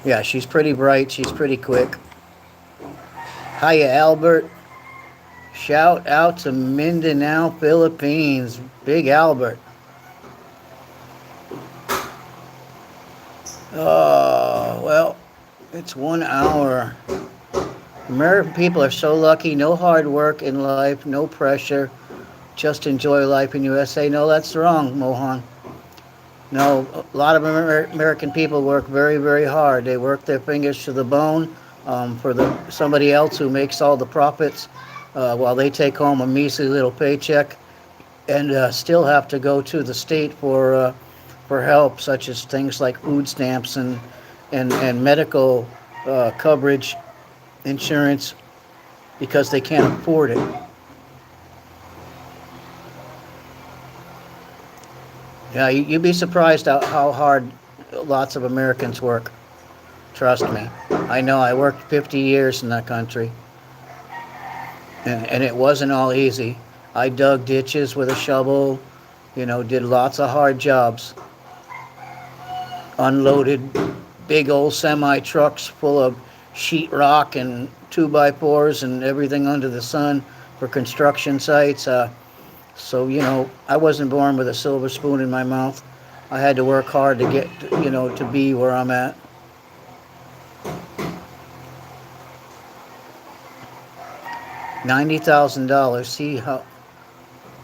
Yeah, she's pretty bright. She's pretty quick. Hiya, Albert. Shout out to Mindanao, Philippines. Big Albert. Oh, well, it's 1 hour. American people are so lucky. No hard work in life, no pressure. Just enjoy life in USA. No, that's wrong, Mohan. No, a lot of American people work very, very hard. They work their fingers to the bone for somebody else who makes all the profits while they take home a measly little paycheck and still have to go to the state for help, such as things like food stamps and medical coverage, insurance, because they can't afford it. Yeah, you'd be surprised how hard lots of Americans work. Trust me. I know. I worked 50 years in that country, and it wasn't all easy. I dug ditches with a shovel, you know, did lots of hard jobs. Unloaded big old semi trucks full of sheetrock and 2x4s and everything under the sun for construction sites. So, you know, I wasn't born with a silver spoon in my mouth. I had to work hard to get, you know, to be where I'm at. $90,000. See how?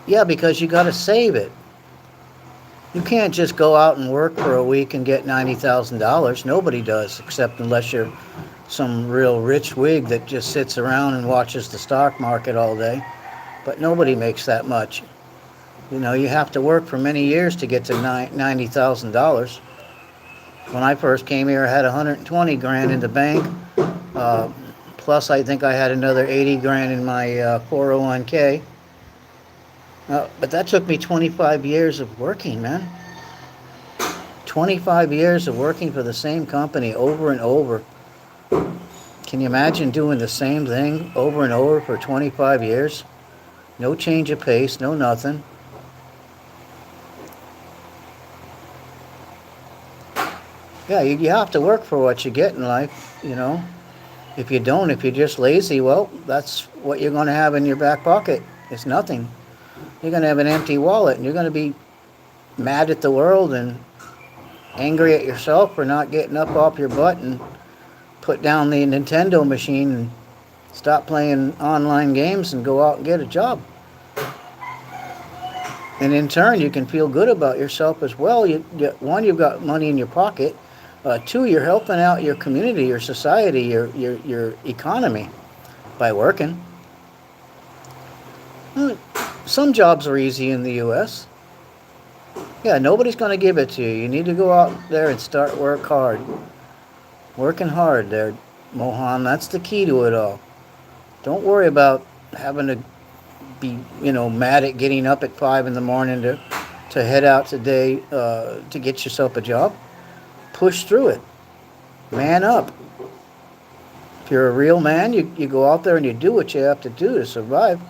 Yeah, because you got to save it. You can't just go out and work for a week and get $90,000. Nobody does, except unless you're some real rich wig that just sits around and watches the stock market all day. But nobody makes that much. You know, you have to work for many years to get to $90,000. When I first came here, I had 120 grand in the bank. Plus, I think I had another 80 grand in my 401k. But that took me 25 years of working, man. 25 years of working for the same company over and over. Can you imagine doing the same thing over and over for 25 years? No change of pace, no nothing. Yeah, you have to work for what you get in life, you know. If you don't, if you're just lazy, well, that's what you're going to have in your back pocket. It's nothing. You're going to have an empty wallet, and you're going to be mad at the world and angry at yourself for not getting up off your butt and put down the Nintendo machine and stop playing online games and go out and get a job. And in turn, you can feel good about yourself as well. One, you've got money in your pocket. Two, you're helping out your community, your society, your economy by working. Some jobs are easy in the U.S. Yeah, nobody's going to give it to you. You need to go out there and start work hard. Working hard there, Mohan. That's the key to it all. Don't worry about having to be, mad at getting up at 5 in the morning to head out today to get yourself a job. Push through it. Man up. If you're a real man, you go out there and you do what you have to do to survive.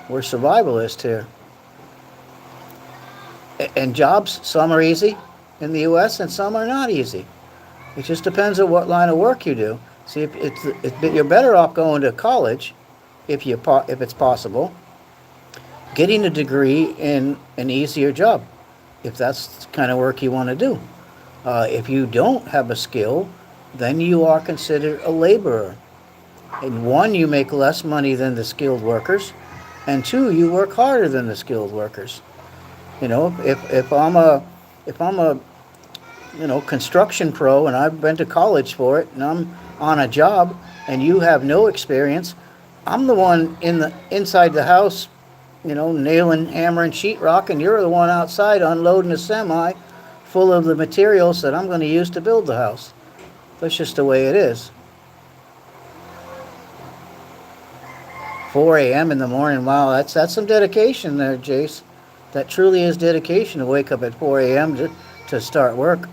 We're survivalists here. And jobs, some are easy in the U.S. and some are not easy. It just depends on what line of work you do. See, if you're better off going to college, if it's possible, getting a degree in an easier job, if that's the kind of work you want to do. If you don't have a skill, then you are considered a laborer. And one, you make less money than the skilled workers, and two, you work harder than the skilled workers. If I'm a construction pro and I've been to college for it and I'm on a job and you have no experience, I'm the one inside the house, nailing, hammering sheetrock, and you're the one outside unloading a semi full of the materials that I'm going to use to build the house. That's just the way it is. 4 a.m. in the morning, wow, that's some dedication there, Jace. That truly is dedication to wake up at 4 a.m. to start work.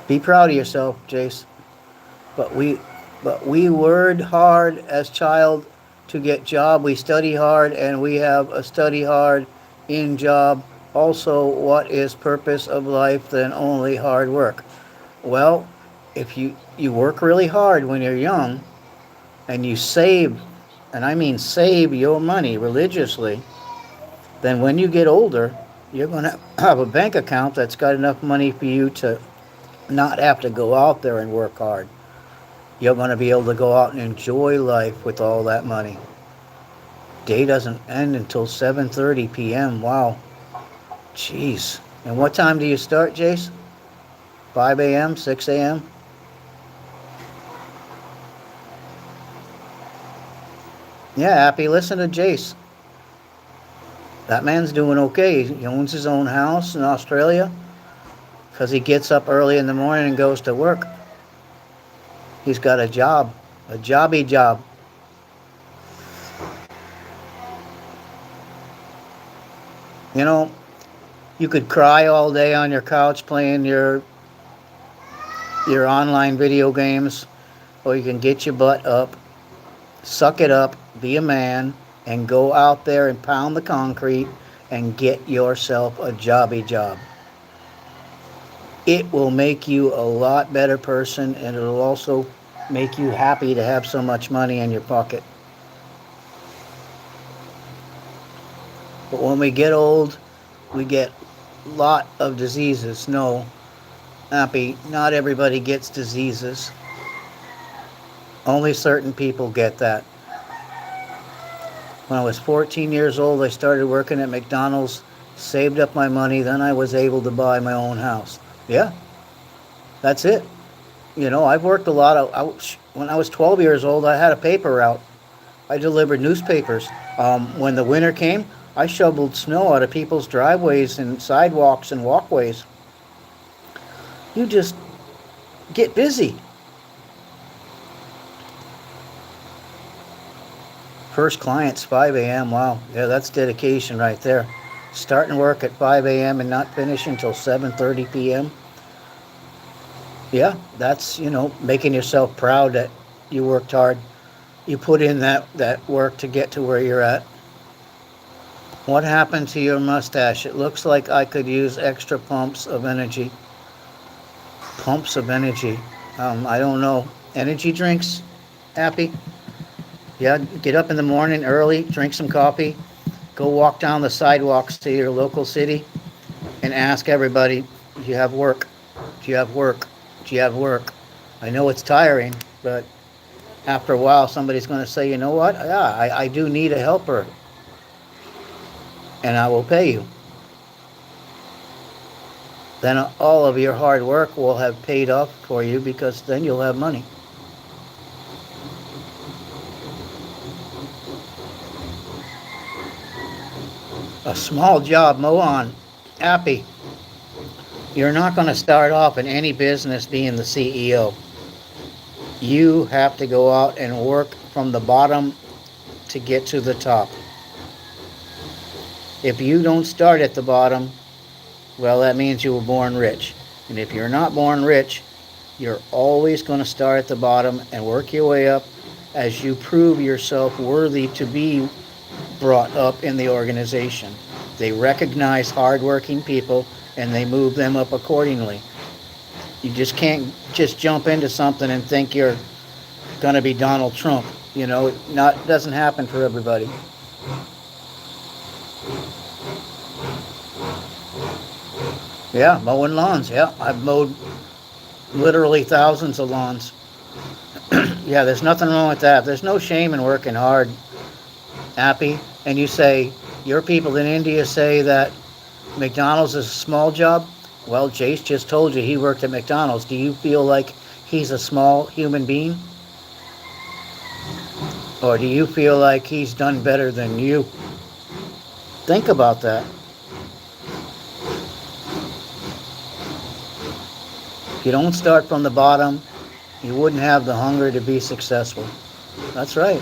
Be proud of yourself, Jace. But we worked hard as child to get job. We study hard, and we have a study hard in job. Also, what is purpose of life than only hard work? Well, if you work really hard when you're young, and you save, and I mean save your money religiously, then when you get older, you're going to have a bank account that's got enough money for you to not have to go out there and work hard. You're going to be able to go out and enjoy life with all that money. Day doesn't end until 7:30 p.m. Wow. Jeez. And what time do you start, Jace? 5 a.m., 6 a.m.? Yeah, Happy, listen to Jace. That man's doing okay. He owns his own house in Australia because he gets up early in the morning and goes to work. He's got a job, a jobby job. You could cry all day on your couch playing your online video games, or you can get your butt up, suck it up, be a man, and go out there and pound the concrete and get yourself a jobby job. It will make you a lot better person, and it'll also make you happy to have so much money in your pocket. But when we get old, we get a lot of diseases. No, Happy, not everybody gets diseases. Only certain people get that. When I was 14 years old, I started working at McDonald's, saved up my money, then I was able to buy my own house. Yeah, that's it. I've worked a lot when I was 12 years old, I had a paper route. I delivered newspapers. When the winter came, I shoveled snow out of people's driveways and sidewalks and walkways. You just get busy. First client's 5 a.m. Wow. Yeah, that's dedication right there. Starting work at 5 a.m. and not finishing until 7:30 p.m. Yeah, that's, making yourself proud that you worked hard. You put in that work to get to where you're at. What happened to your mustache? It looks like I could use extra pumps of energy. Pumps of energy. I don't know. Energy drinks? Happy? Yeah, get up in the morning early, drink some coffee, go walk down the sidewalks to your local city and ask everybody, do you have work? Do you have work? Do you have work? I know it's tiring, but after a while somebody's going to say, you know what? Yeah, I do need a helper. And I will pay you. Then all of your hard work will have paid off for you, because then you'll have money. A small job, mow on. Happy. You're not going to start off in any business being the CEO. You have to go out and work from the bottom to get to the top. If you don't start at the bottom, well, that means you were born rich. And if you're not born rich, you're always going to start at the bottom and work your way up as you prove yourself worthy to be brought up in the organization. They recognize hardworking people and they move them up accordingly. You just can't just jump into something and think you're going to be Donald Trump. You know, it doesn't happen for everybody. Yeah, mowing lawns. Yeah, I've mowed literally thousands of lawns. Yeah, there's nothing wrong with that. There's no shame in working hard, Happy. And you say, your people in India say that McDonald's is a small job? Well, Jace just told you he worked at McDonald's. Do you feel like he's a small human being? Or do you feel like he's done better than you? Think about that. If you don't start from the bottom, you wouldn't have the hunger to be successful. That's right.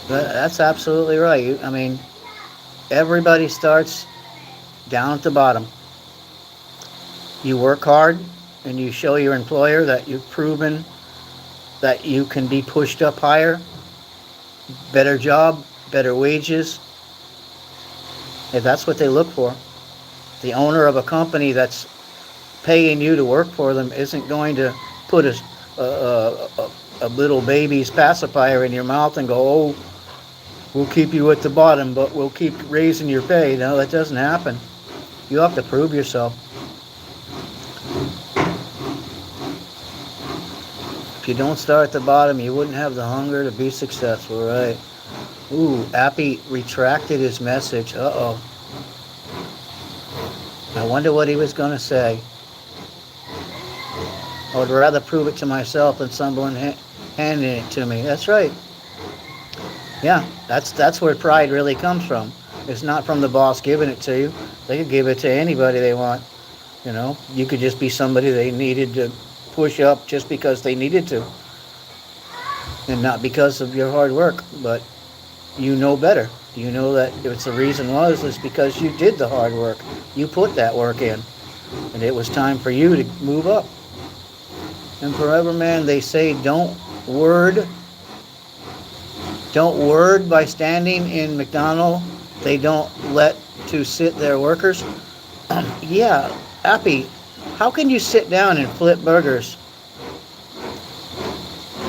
That's absolutely right. I mean, everybody starts down at the bottom. You work hard and you show your employer that you've proven that you can be pushed up higher, better job, better wages. If that's what they look for. The owner of a company that's paying you to work for them isn't going to put a little baby's pacifier in your mouth and go, oh, we'll keep you at the bottom, but we'll keep raising your pay. No, that doesn't happen. You have to prove yourself. If you don't start at the bottom, you wouldn't have the hunger to be successful, right? Ooh, Appy retracted his message. Uh-oh. I wonder what he was going to say. I would rather prove it to myself than someone handing it to me. That's right. Yeah, that's where pride really comes from. It's not from the boss giving it to you. They could give it to anybody they want. You know, you could just be somebody they needed to push up just because they needed to. And not because of your hard work, but you know better. You know that if the reason was because you did the hard work. You put that work in. And it was time for you to move up. And forever, man, they say don't word by standing in McDonald's. They don't let to sit their workers. Yeah, Appy, how can you sit down and flip burgers?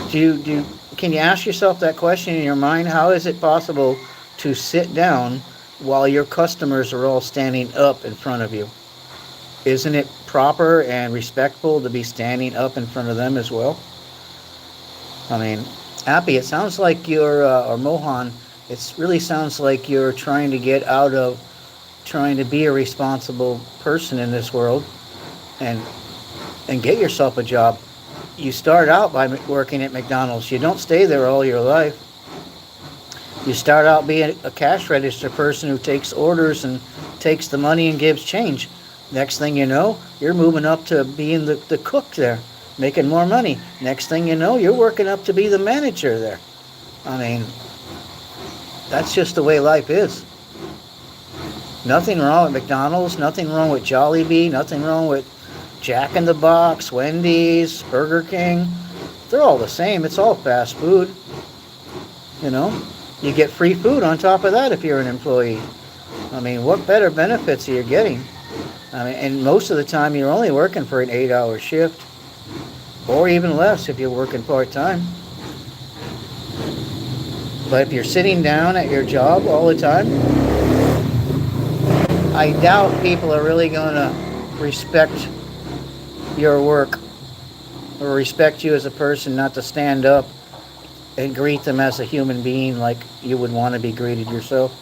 Can you ask yourself that question in your mind? How is it possible to sit down while your customers are all standing up in front of you? Isn't it proper and respectful to be standing up in front of them as well? I mean, Appy, it sounds like you're, or Mohan, it really sounds like you're trying to get out of trying to be a responsible person in this world and get yourself a job. You start out by working at McDonald's. You don't stay there all your life. You start out being a cash register person who takes orders and takes the money and gives change. Next thing you know, you're moving up to being the cook there, making more money. Next thing you know, you're working up to be the manager there. I mean, that's just the way life is. Nothing wrong with McDonald's, nothing wrong with Jollibee, nothing wrong with Jack in the Box, Wendy's, Burger King. They're all the same. It's all fast food. You know, you get free food on top of that if you're an employee. I mean, what better benefits are you getting? I mean, and most of the time you're only working for an 8-hour shift, or even less if you're working part-time. But if you're sitting down at your job all the time, I doubt people are really going to respect your work or respect you as a person, not to stand up and greet them as a human being like you would want to be greeted yourself.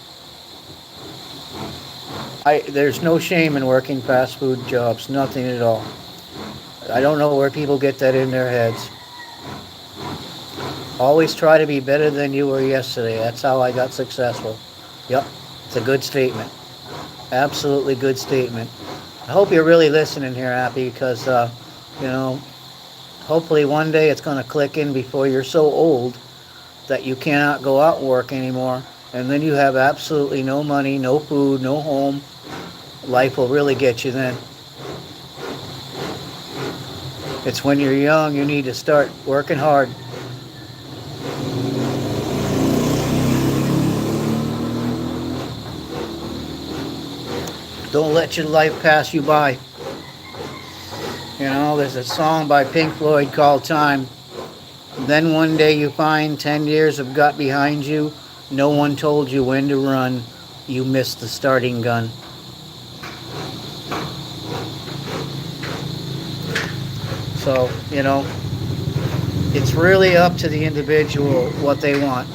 There's no shame in working fast food jobs, nothing at all. I don't know where people get that in their heads. Always try to be better than you were yesterday. That's how I got successful. Yep, it's a good statement. Absolutely good statement. I hope you're really listening here, Happy, because, hopefully one day it's going to click in before you're so old that you cannot go out and work anymore, and then you have absolutely no money, no food, no home. Life will really get you then. It's when you're young you need to start working hard. Don't let your life pass you by. You know, there's a song by Pink Floyd called Time. Then one day you find 10 years have got behind you. No one told you when to run. You missed the starting gun. So, you know, it's really up to the individual what they want.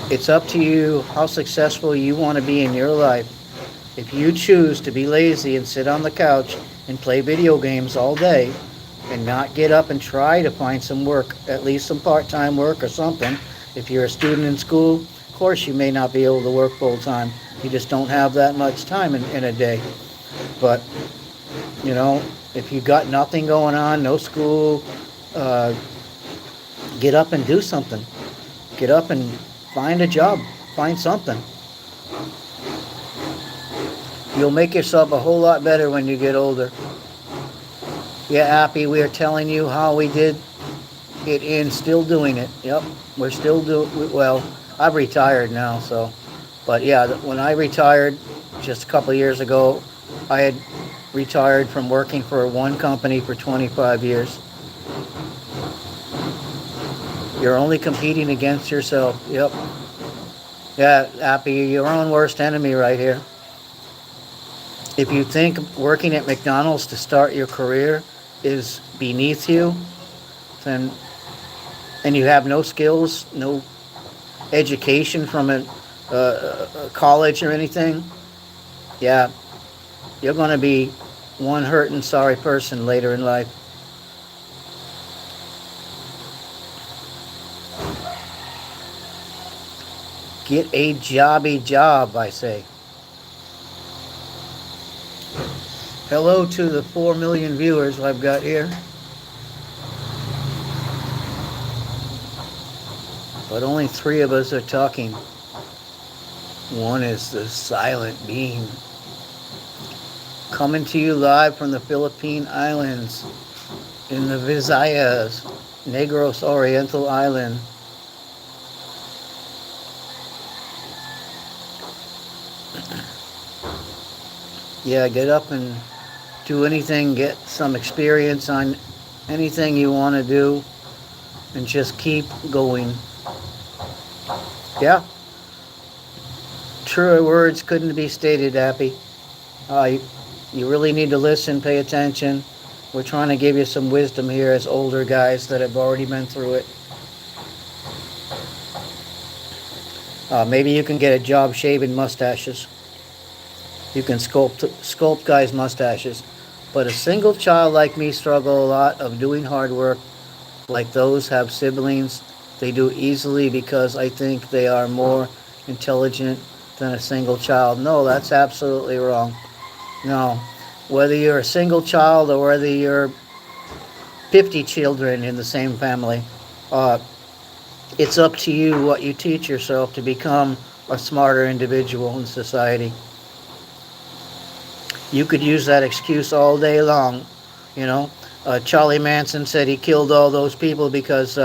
It's up to you how successful you want to be in your life. If you choose to be lazy and sit on the couch and play video games all day and not get up and try to find some work, at least some part-time work or something, if you're a student in school, of course you may not be able to work full-time. You just don't have that much time in a day. But, you know, if you got nothing going on, no school, get up and do something. Get up and find a job. Find something. You'll make yourself a whole lot better when you get older. Yeah, Appy, we are telling you how we did it and still doing it. Yep, we're still doing, well, I've retired now, so. But yeah, when I retired just a couple of years ago, I had retired from working for one company for 25 years. You're only competing against yourself. Yep. Yeah, Appy, you're your own worst enemy right here. If you think working at McDonald's to start your career is beneath you, then, and you have no skills, no education from a college or anything, yeah, you're going to be one hurt and sorry person later in life. Get a jobby job, I say. Hello to the 4 million viewers I've got here. But only 3 of us are talking. One is the silent being. Coming to you live from the Philippine Islands in the Visayas, Negros Oriental Island. Yeah, get up and do anything, get some experience on anything you want to do, and just keep going. Yeah. Truer words couldn't be stated, Appy. You really need to listen, pay attention. We're trying to give you some wisdom here as older guys that have already been through it. Maybe you can get a job shaving mustaches. You can sculpt guys' mustaches. But a single child like me struggle a lot of doing hard work. Like those have siblings, they do easily because I think they are more intelligent than a single child. No, that's absolutely wrong. No. Whether you're a single child or whether you're 50 children in the same family, it's up to you what you teach yourself to become a smarter individual in society. You could use that excuse all day long. You know, Charlie Manson said he killed all those people because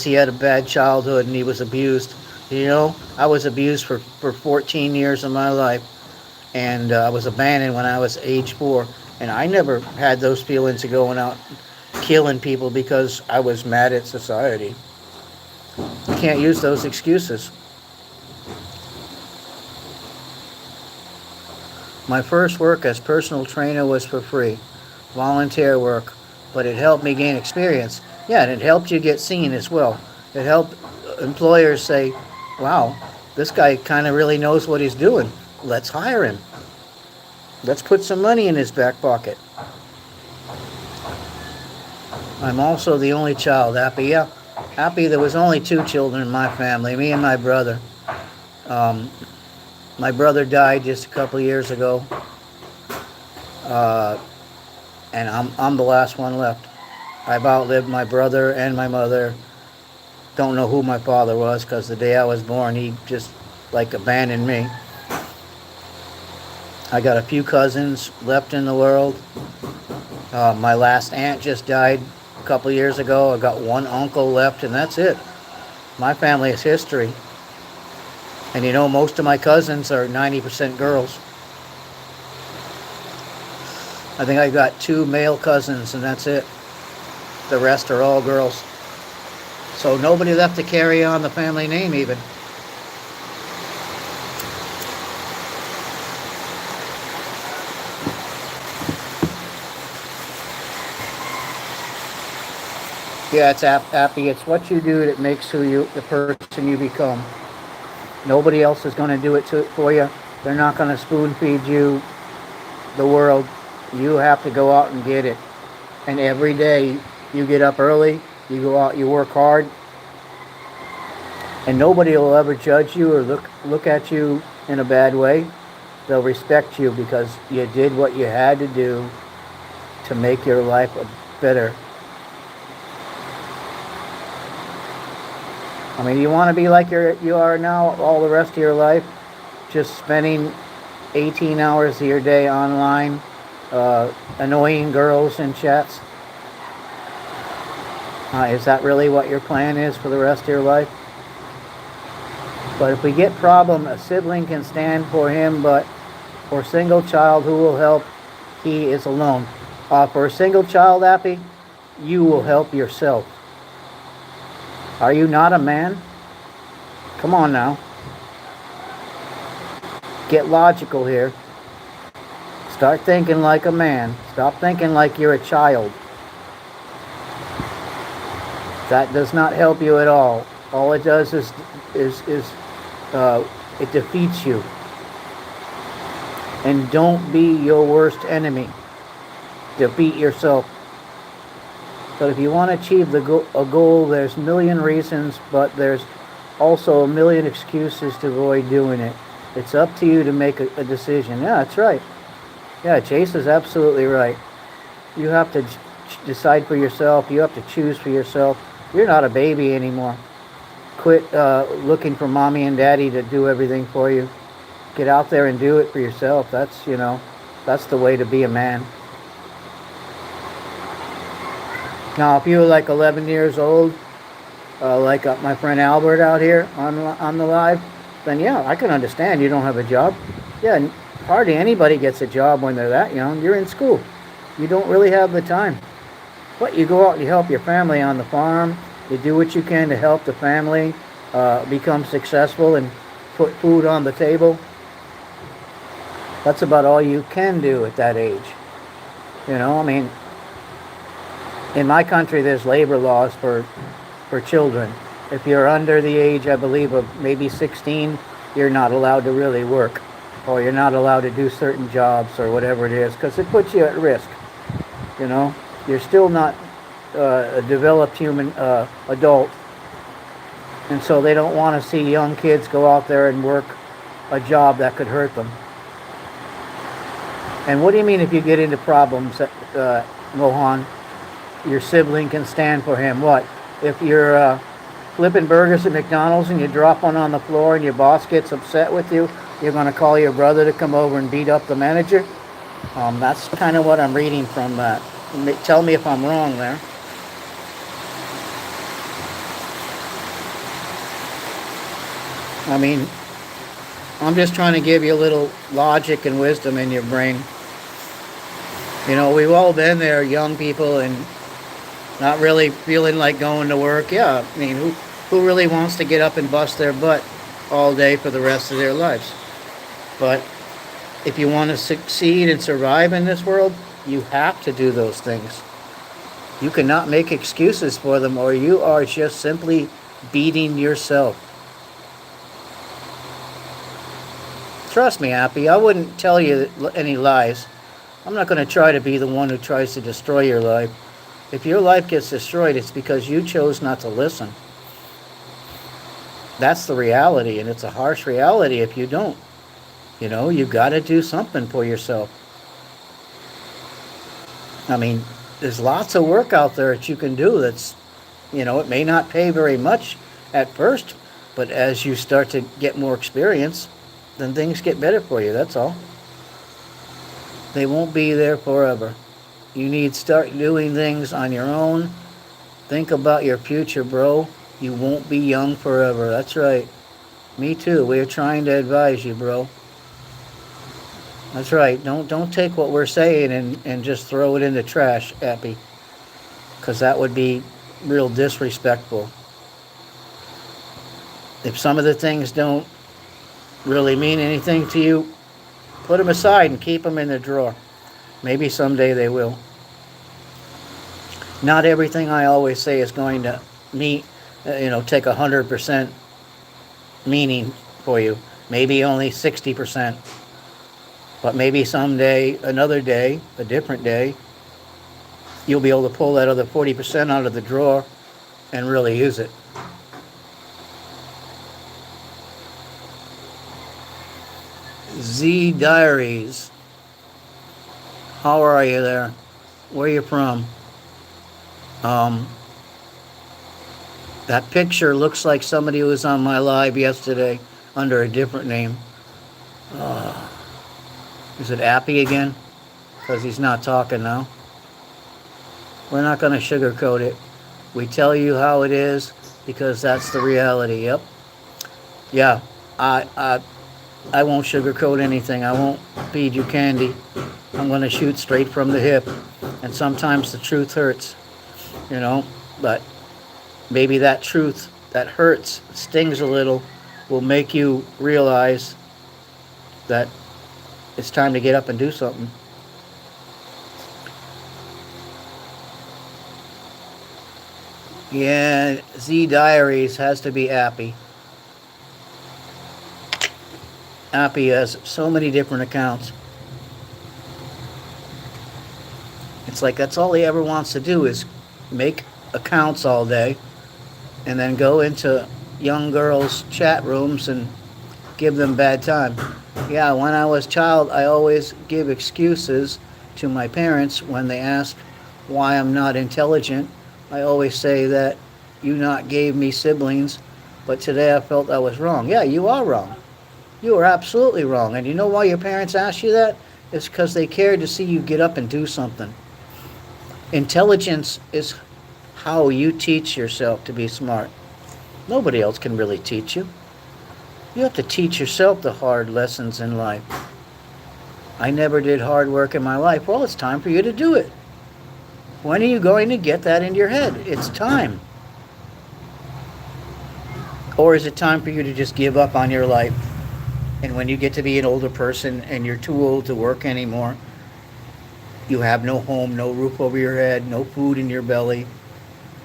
he had a bad childhood and he was abused. You know, I was abused for 14 years of my life, and I was abandoned when I was age 4, and I never had those feelings of going out killing people because I was mad at society. You can't use those excuses. My first work as personal trainer was for free, volunteer work, but it helped me gain experience. Yeah, and it helped you get seen as well. It helped employers say, wow, this guy kind of really knows what he's doing. Let's hire him. Let's put some money in his back pocket. I'm also the only child, Appy. Yeah, Appy, there was only 2 children in my family, me and my brother. My brother died just a couple of years ago, and I'm the last one left. I've outlived my brother and my mother. Don't know who my father was because the day I was born, he just like abandoned me. I got a few cousins left in the world. My last aunt just died a couple years ago. I got one uncle left, and that's it. My family is history. And you know, most of my cousins are 90% girls. I think I got 2 male cousins, and that's it. The rest are all girls. So nobody left to carry on the family name even. Yeah, it's happy. It's what you do that makes the person you become. Nobody else is going to do it for you. They're not going to spoon feed you the world. You have to go out and get it. And every day you get up early, you go out, you work hard, and nobody will ever judge you or look at you in a bad way. They'll respect you because you did what you had to do to make your life better. I mean, you want to be like you are now all the rest of your life, just spending 18 hours of your day online, annoying girls in chats? Is that really what your plan is for the rest of your life? But if we get problem, a sibling can stand for him, but for a single child, who will help? He is alone. For a single child, Appy, you will help yourself. Are you not a man? Come on now. Get logical here. Start thinking like a man. Stop thinking like you're a child. That does not help you at all. All it does is it defeats you. And don't be your worst enemy. Defeat yourself. But if you want to achieve a goal, there's a million reasons, but there's also a million excuses to avoid doing it. It's up to you to make a decision. Yeah, that's right. Yeah, Chase is absolutely right. You have to decide for yourself. You have to choose for yourself. You're not a baby anymore. Quit looking for mommy and daddy to do everything for you. Get out there and do it for yourself. That's the way to be a man. Now, if you were like 11 years old, like my friend Albert out here on the live, then yeah, I can understand you don't have a job. Yeah, hardly anybody gets a job when they're that young. You're in school. You don't really have the time. But you go out and you help your family on the farm. You do what you can to help the family become successful and put food on the table. That's about all you can do at that age. I mean, in my country, there's labor laws for children. If you're under the age, I believe, of maybe 16, you're not allowed to really work, or you're not allowed to do certain jobs or whatever it is, because it puts you at risk. You're still not a developed human adult, and so they don't want to see young kids go out there and work a job that could hurt them. And what do you mean if you get into problems, Mohan? Your sibling can stand for him. What? If you're flipping burgers at McDonald's and you drop one on the floor and your boss gets upset with you, you're going to call your brother to come over and beat up the manager? That's kind of what I'm reading from that. Tell me if I'm wrong there. I mean, I'm just trying to give you a little logic and wisdom in your brain. We've all been there, young people, and not really feeling like going to work. Yeah, I mean, who really wants to get up and bust their butt all day for the rest of their lives? But if you want to succeed and survive in this world, you have to do those things. You cannot make excuses for them, or you are just simply beating yourself. Trust me, Appy, I wouldn't tell you any lies. I'm not going to try to be the one who tries to destroy your life. If your life gets destroyed, it's because you chose not to listen. That's the reality, and it's a harsh reality if you don't. You've got to do something for yourself. I mean, there's lots of work out there that you can do that's, it may not pay very much at first, but as you start to get more experience, then things get better for you. That's all. They won't be there forever. You need to start doing things on your own. Think about your future, bro. You won't be young forever. That's right. Me too. We're trying to advise you, bro. That's right. Don't take what we're saying and just throw it in the trash, Appy. Because that would be real disrespectful. If some of the things don't really mean anything to you, put them aside and keep them in the drawer. Maybe someday they will. Not everything I always say is going to take 100% meaning for you. Maybe only 60%. But maybe someday, another day, a different day, you'll be able to pull that other 40% out of the drawer and really use it. Z Diaries. How are you there? Where are you from? That picture looks like somebody who was on my live yesterday under a different name. Is it Appy again? Because he's not talking now. We're not going to sugarcoat it. We tell you how it is because that's the reality. Yep. Yeah. I won't sugarcoat anything. I won't feed you candy. I'm going to shoot straight from the hip. And sometimes the truth hurts, but maybe that truth that hurts, stings a little, will make you realize that it's time to get up and do something. Yeah, Z Diaries has to be Appy. Appy has so many different accounts. It's like that's all he ever wants to do is make accounts all day and then go into young girls' chat rooms and give them bad time. Yeah, when I was a child, I always give excuses to my parents when they ask why I'm not intelligent. I always say that you not gave me siblings, but today I felt I was wrong. Yeah, you are wrong. You are absolutely wrong. And you know why your parents asked you that? It's because they cared to see you get up and do something. Intelligence is how you teach yourself to be smart. Nobody else can really teach you. You have to teach yourself the hard lessons in life. I never did hard work in my life. Well, it's time for you to do it. When are you going to get that into your head? It's time. Or is it time for you to just give up on your life? And when you get to be an older person and you're too old to work anymore, you have no home, no roof over your head, no food in your belly,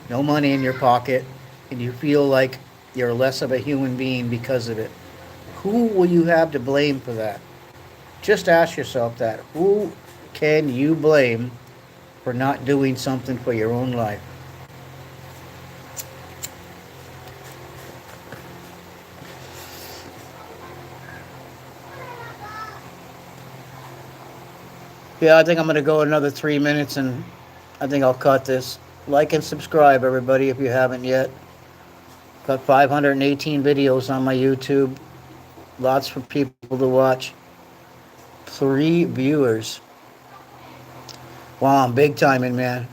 no money in your pocket, and you feel like you're less of a human being because of it. Who will you have to blame for that? Just ask yourself that. Who can you blame for not doing something for your own life? Yeah, I think I'm going to go another 3 minutes and I think I'll cut this. Like and subscribe, everybody, if you haven't yet. Got 518 videos on my YouTube. Lots for people to watch. 3 viewers. Wow, I'm big timing, man.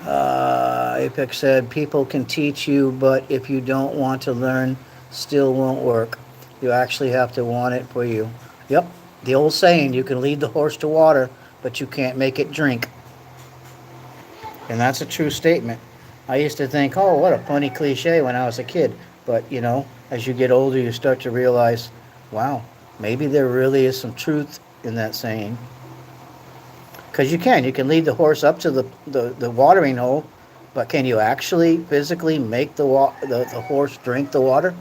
Apex said, people can teach you, but if you don't want to learn, still won't work. You actually have to want it for you. Yep, the old saying, you can lead the horse to water, but you can't make it drink. And that's a true statement. I used to think, oh, what a funny cliche when I was a kid. But, as you get older, you start to realize, wow, maybe there really is some truth in that saying. Because you can lead the horse up to the watering hole, but can you actually physically make the horse drink the water?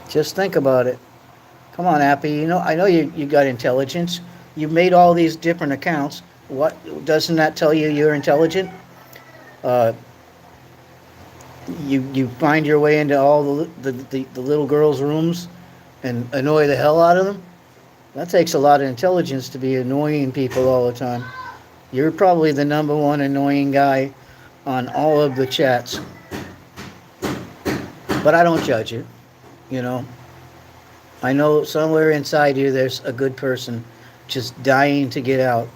Just think about it. Come on, Appy. I know you got intelligence. You've made all these different accounts. What doesn't that tell you you're intelligent? You find your way into all the little girls' rooms and annoy the hell out of them. That takes a lot of intelligence to be annoying people all the time. You're probably the number one annoying guy on all of the chats. But I don't judge you, you know. I know somewhere inside you there's a good person just dying to get out,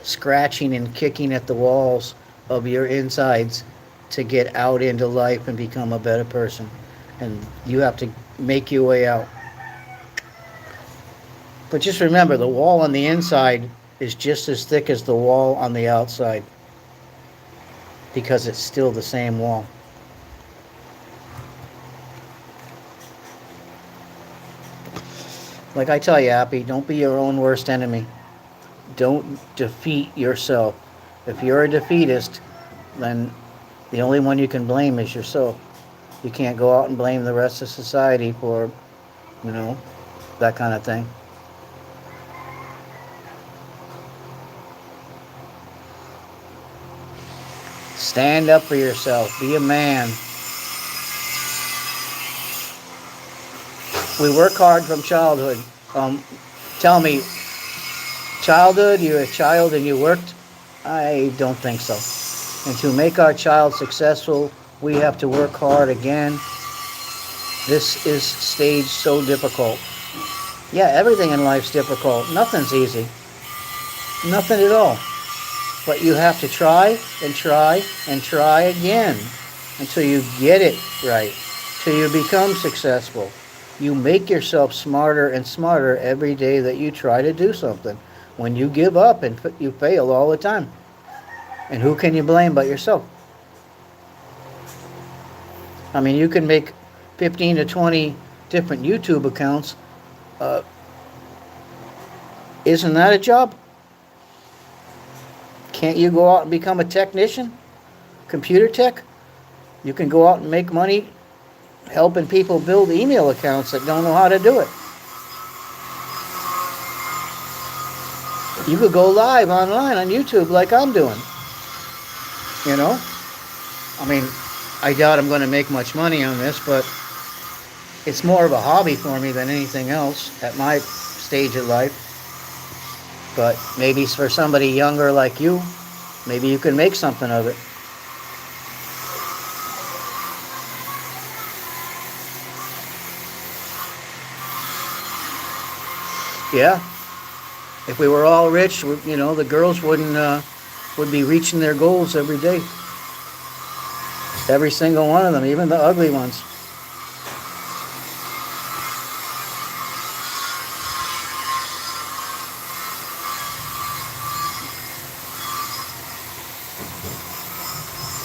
scratching and kicking at the walls of your insides to get out into life and become a better person. And you have to make your way out. But just remember, the wall on the inside is just as thick as the wall on the outside because it's still the same wall. Like I tell you, Appy, don't be your own worst enemy. Don't defeat yourself. If you're a defeatist, then the only one you can blame is yourself. You can't go out and blame the rest of society for, you know, that kind of thing. Stand up for yourself. Be a man. We work hard from childhood. Tell me, childhood, you're a child and you worked? I don't think so. And to make our child successful, we have to work hard again. This is stage so difficult. Yeah, everything in life's difficult. Nothing's easy. Nothing at all. But you have to try and try and try again until you get it right, till you become successful. You make yourself smarter and smarter every day that you try to do something. When you give up and you fail all the time. And who can you blame but yourself? I mean, you can make 15 to 20 different YouTube accounts. Isn't that a job? Can't you go out and become a technician? Computer tech? You can go out and make money helping people build email accounts that don't know how to do it. You could go live online on YouTube like I'm doing. You know? I mean, I doubt I'm going to make much money on this, but it's more of a hobby for me than anything else at my stage of life. But maybe for somebody younger like you, maybe you can make something of it. Yeah. If we were all rich, you know, the girls would be reaching their goals every day. Every single one of them, even the ugly ones.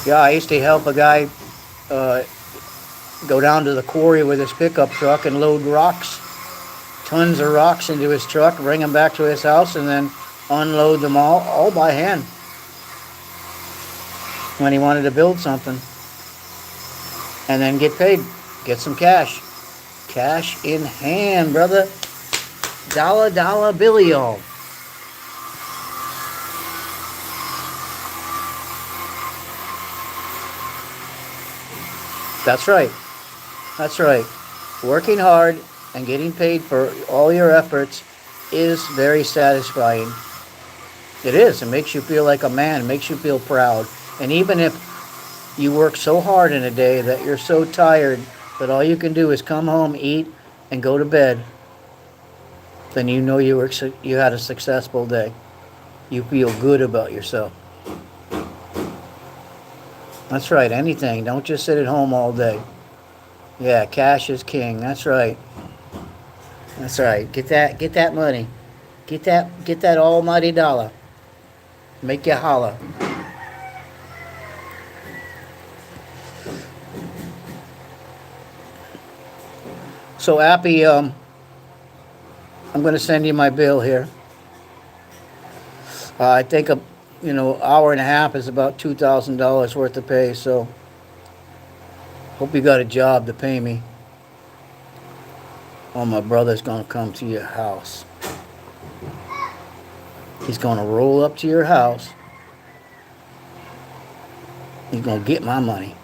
Yeah, I used to help a guy go down to the quarry with his pickup truck and load rocks, tons of rocks into his truck, bring them back to his house, and then unload them all by hand when he wanted to build something. And then get paid, get some cash. Cash in hand, brother. Dollar bill. That's right. That's right. Working hard and getting paid for all your efforts is very satisfying. It is. It makes you feel like a man. It makes you feel proud. And even if you work so hard in a day that you're so tired that all you can do is come home, eat, and go to bed, then you know you had a successful day. You feel good about yourself. That's right, anything. Don't just sit at home all day. Yeah, cash is king. That's right. That's right. Get that money. Get that almighty dollar. Make you holler. So, Appy, I'm going to send you my bill here. I think hour and a half is about $2,000 worth of pay. So, hope you got a job to pay me. Oh, my brother's going to come to your house. He's going to roll up to your house. He's going to get my money.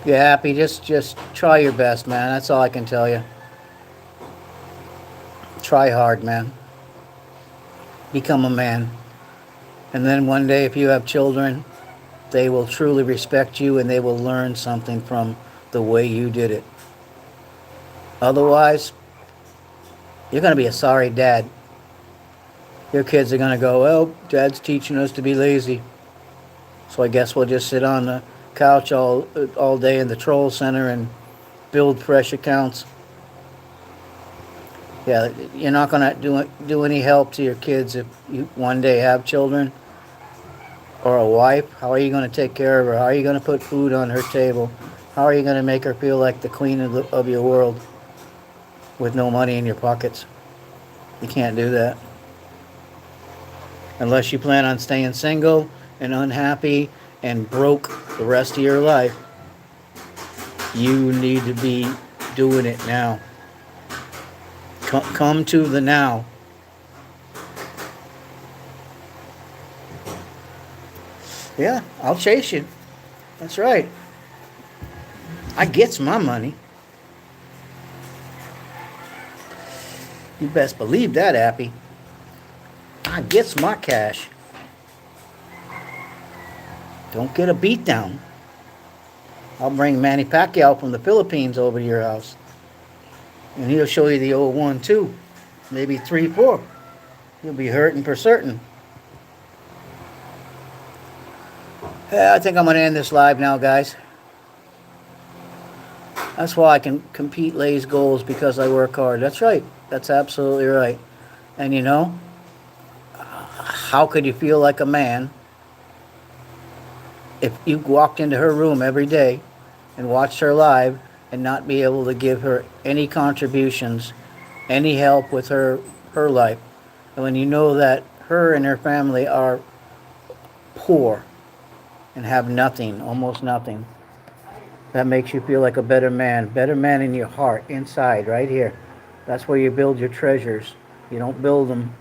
You're happy. Just try your best, man. That's all I can tell you. Try hard, man. Become a man. And then one day, if you have children, they will truly respect you and they will learn something from the way you did it. Otherwise, you're going to be a sorry dad. Your kids are going to go, well, dad's teaching us to be lazy. So I guess we'll just sit on the couch all day in the troll center and build fresh accounts. Yeah, you're not going to do any help to your kids if you one day have children or a wife. How are you going to take care of her? How are you going to put food on her table? How are you going to make her feel like the queen of your world with no money in your pockets? You can't do that. Unless you plan on staying single and unhappy and broke the rest of your life, you need to be doing it now. Come to the now. Yeah, I'll chase you. That's right. I gets my money. You best believe that, Appy. I gets my cash. Don't get a beat down. I'll bring Manny Pacquiao from the Philippines over to your house. And he'll show you the old 1-2. Maybe 3-4. You'll be hurting for certain. I think I'm going to end this live now, guys. That's why I can compete Lay's goals, because I work hard. That's right. That's absolutely right. And you know, how could you feel like a man if you walked into her room every day and watched her live and not be able to give her any contributions, any help with her life? And when you know that her and her family are poor and have nothing, almost nothing, that makes you feel like a better man in your heart, inside, right here. That's where you build your treasures. You don't build them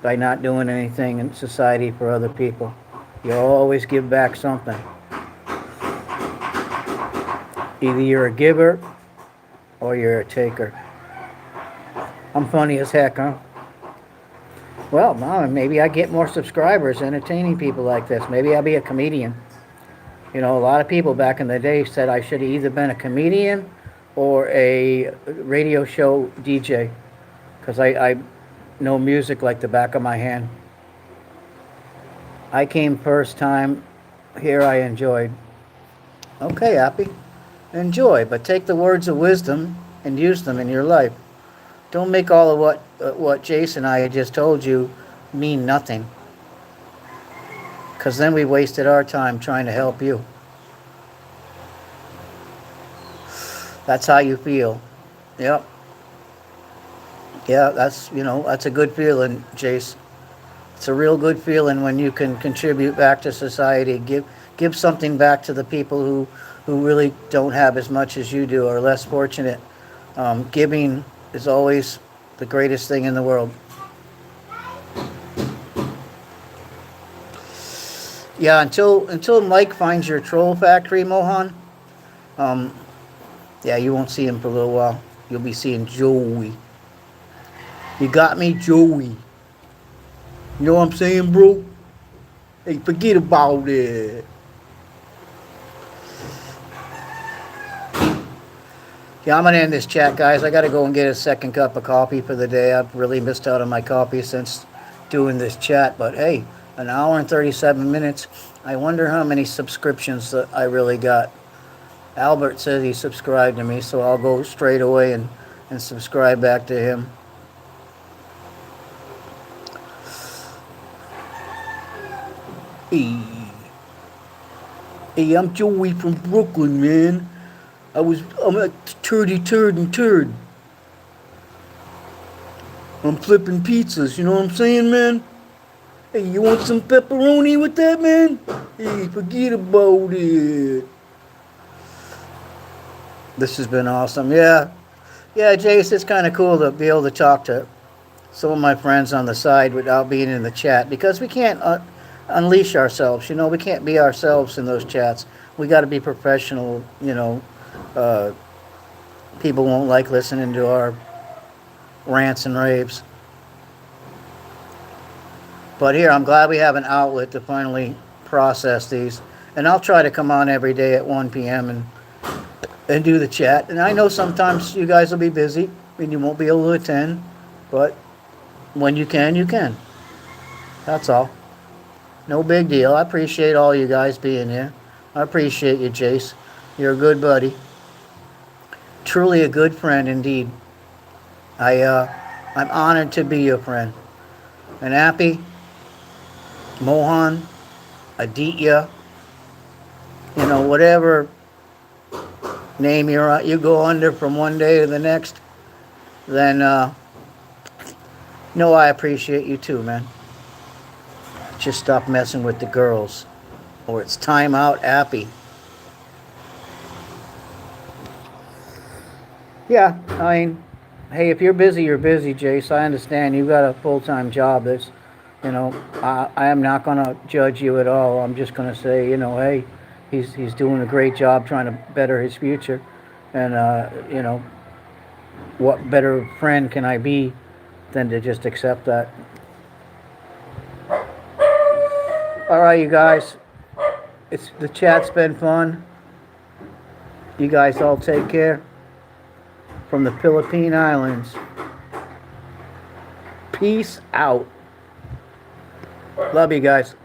by not doing anything in society for other people. You always give back something. Either you're a giver or you're a taker. I'm funny as heck, huh? Well, maybe I get more subscribers entertaining people like this. Maybe I'll be a comedian. You know, a lot of people back in the day said I should have either been a comedian or a radio show DJ, because I know music like the back of my hand. I came first time. Here I enjoyed. Okay, Appy. Enjoy, but take the words of wisdom and use them in your life. Don't make all of what Jason and I had just told you mean nothing, because then we wasted our time trying to help you. That's how you feel. Yep. Yeah, that's a good feeling, Jace. It's a real good feeling when you can contribute back to society, give something back to the people who really don't have as much as you do, or less fortunate. Giving is always the greatest thing in the world. Yeah, until Mike finds your troll factory, Mohan, yeah, you won't see him for a little while. You'll be seeing Joey. You got me, Joey? You know what I'm saying, bro? Hey, forget about it. Yeah, I'm going to end this chat, guys. I got to go and get a second cup of coffee for the day. I've really missed out on my coffee since doing this chat. But hey, an hour and 37 minutes. I wonder how many subscriptions that I really got. Albert says he subscribed to me, so I'll go straight away and subscribe back to him. Hey, I'm Joey from Brooklyn, man. I'm a turd and turd. I'm flipping pizzas, you know what I'm saying, man? Hey, you want some pepperoni with that, man? Hey, forget about it. This has been awesome. Yeah, Jace, it's kind of cool to be able to talk to some of my friends on the side without being in the chat, because we can't unleash ourselves. You know, we can't be ourselves in those chats. we got to be professional. You know, uh, people won't like listening to our rants and raves. But here, I'm glad we have an outlet to finally process these. And I'll try to come on every day at 1 p.m. And do the chat. And I know sometimes you guys will be busy and you won't be able to attend. But when you can, you can. That's all. No big deal. I appreciate all you guys being here. I appreciate you, Jace. You're a good buddy. Truly a good friend indeed. I'm honored to be your friend. And Appy, Mohan, Aditya, you know, whatever name you go under from one day to the next, then no, I appreciate you too, man. Just stop messing with the girls, or it's time out, Appy. Yeah, I mean, hey, if you're busy, Jace. I understand you've got a full-time job. That's, you know, I am not going to judge you at all. I'm just going to say, you know, hey, he's doing a great job trying to better his future, and you know, what better friend can I be than to just accept that? All right, you guys, the chat's been fun. You guys all take care. From the Philippine Islands. Peace out. Love you guys.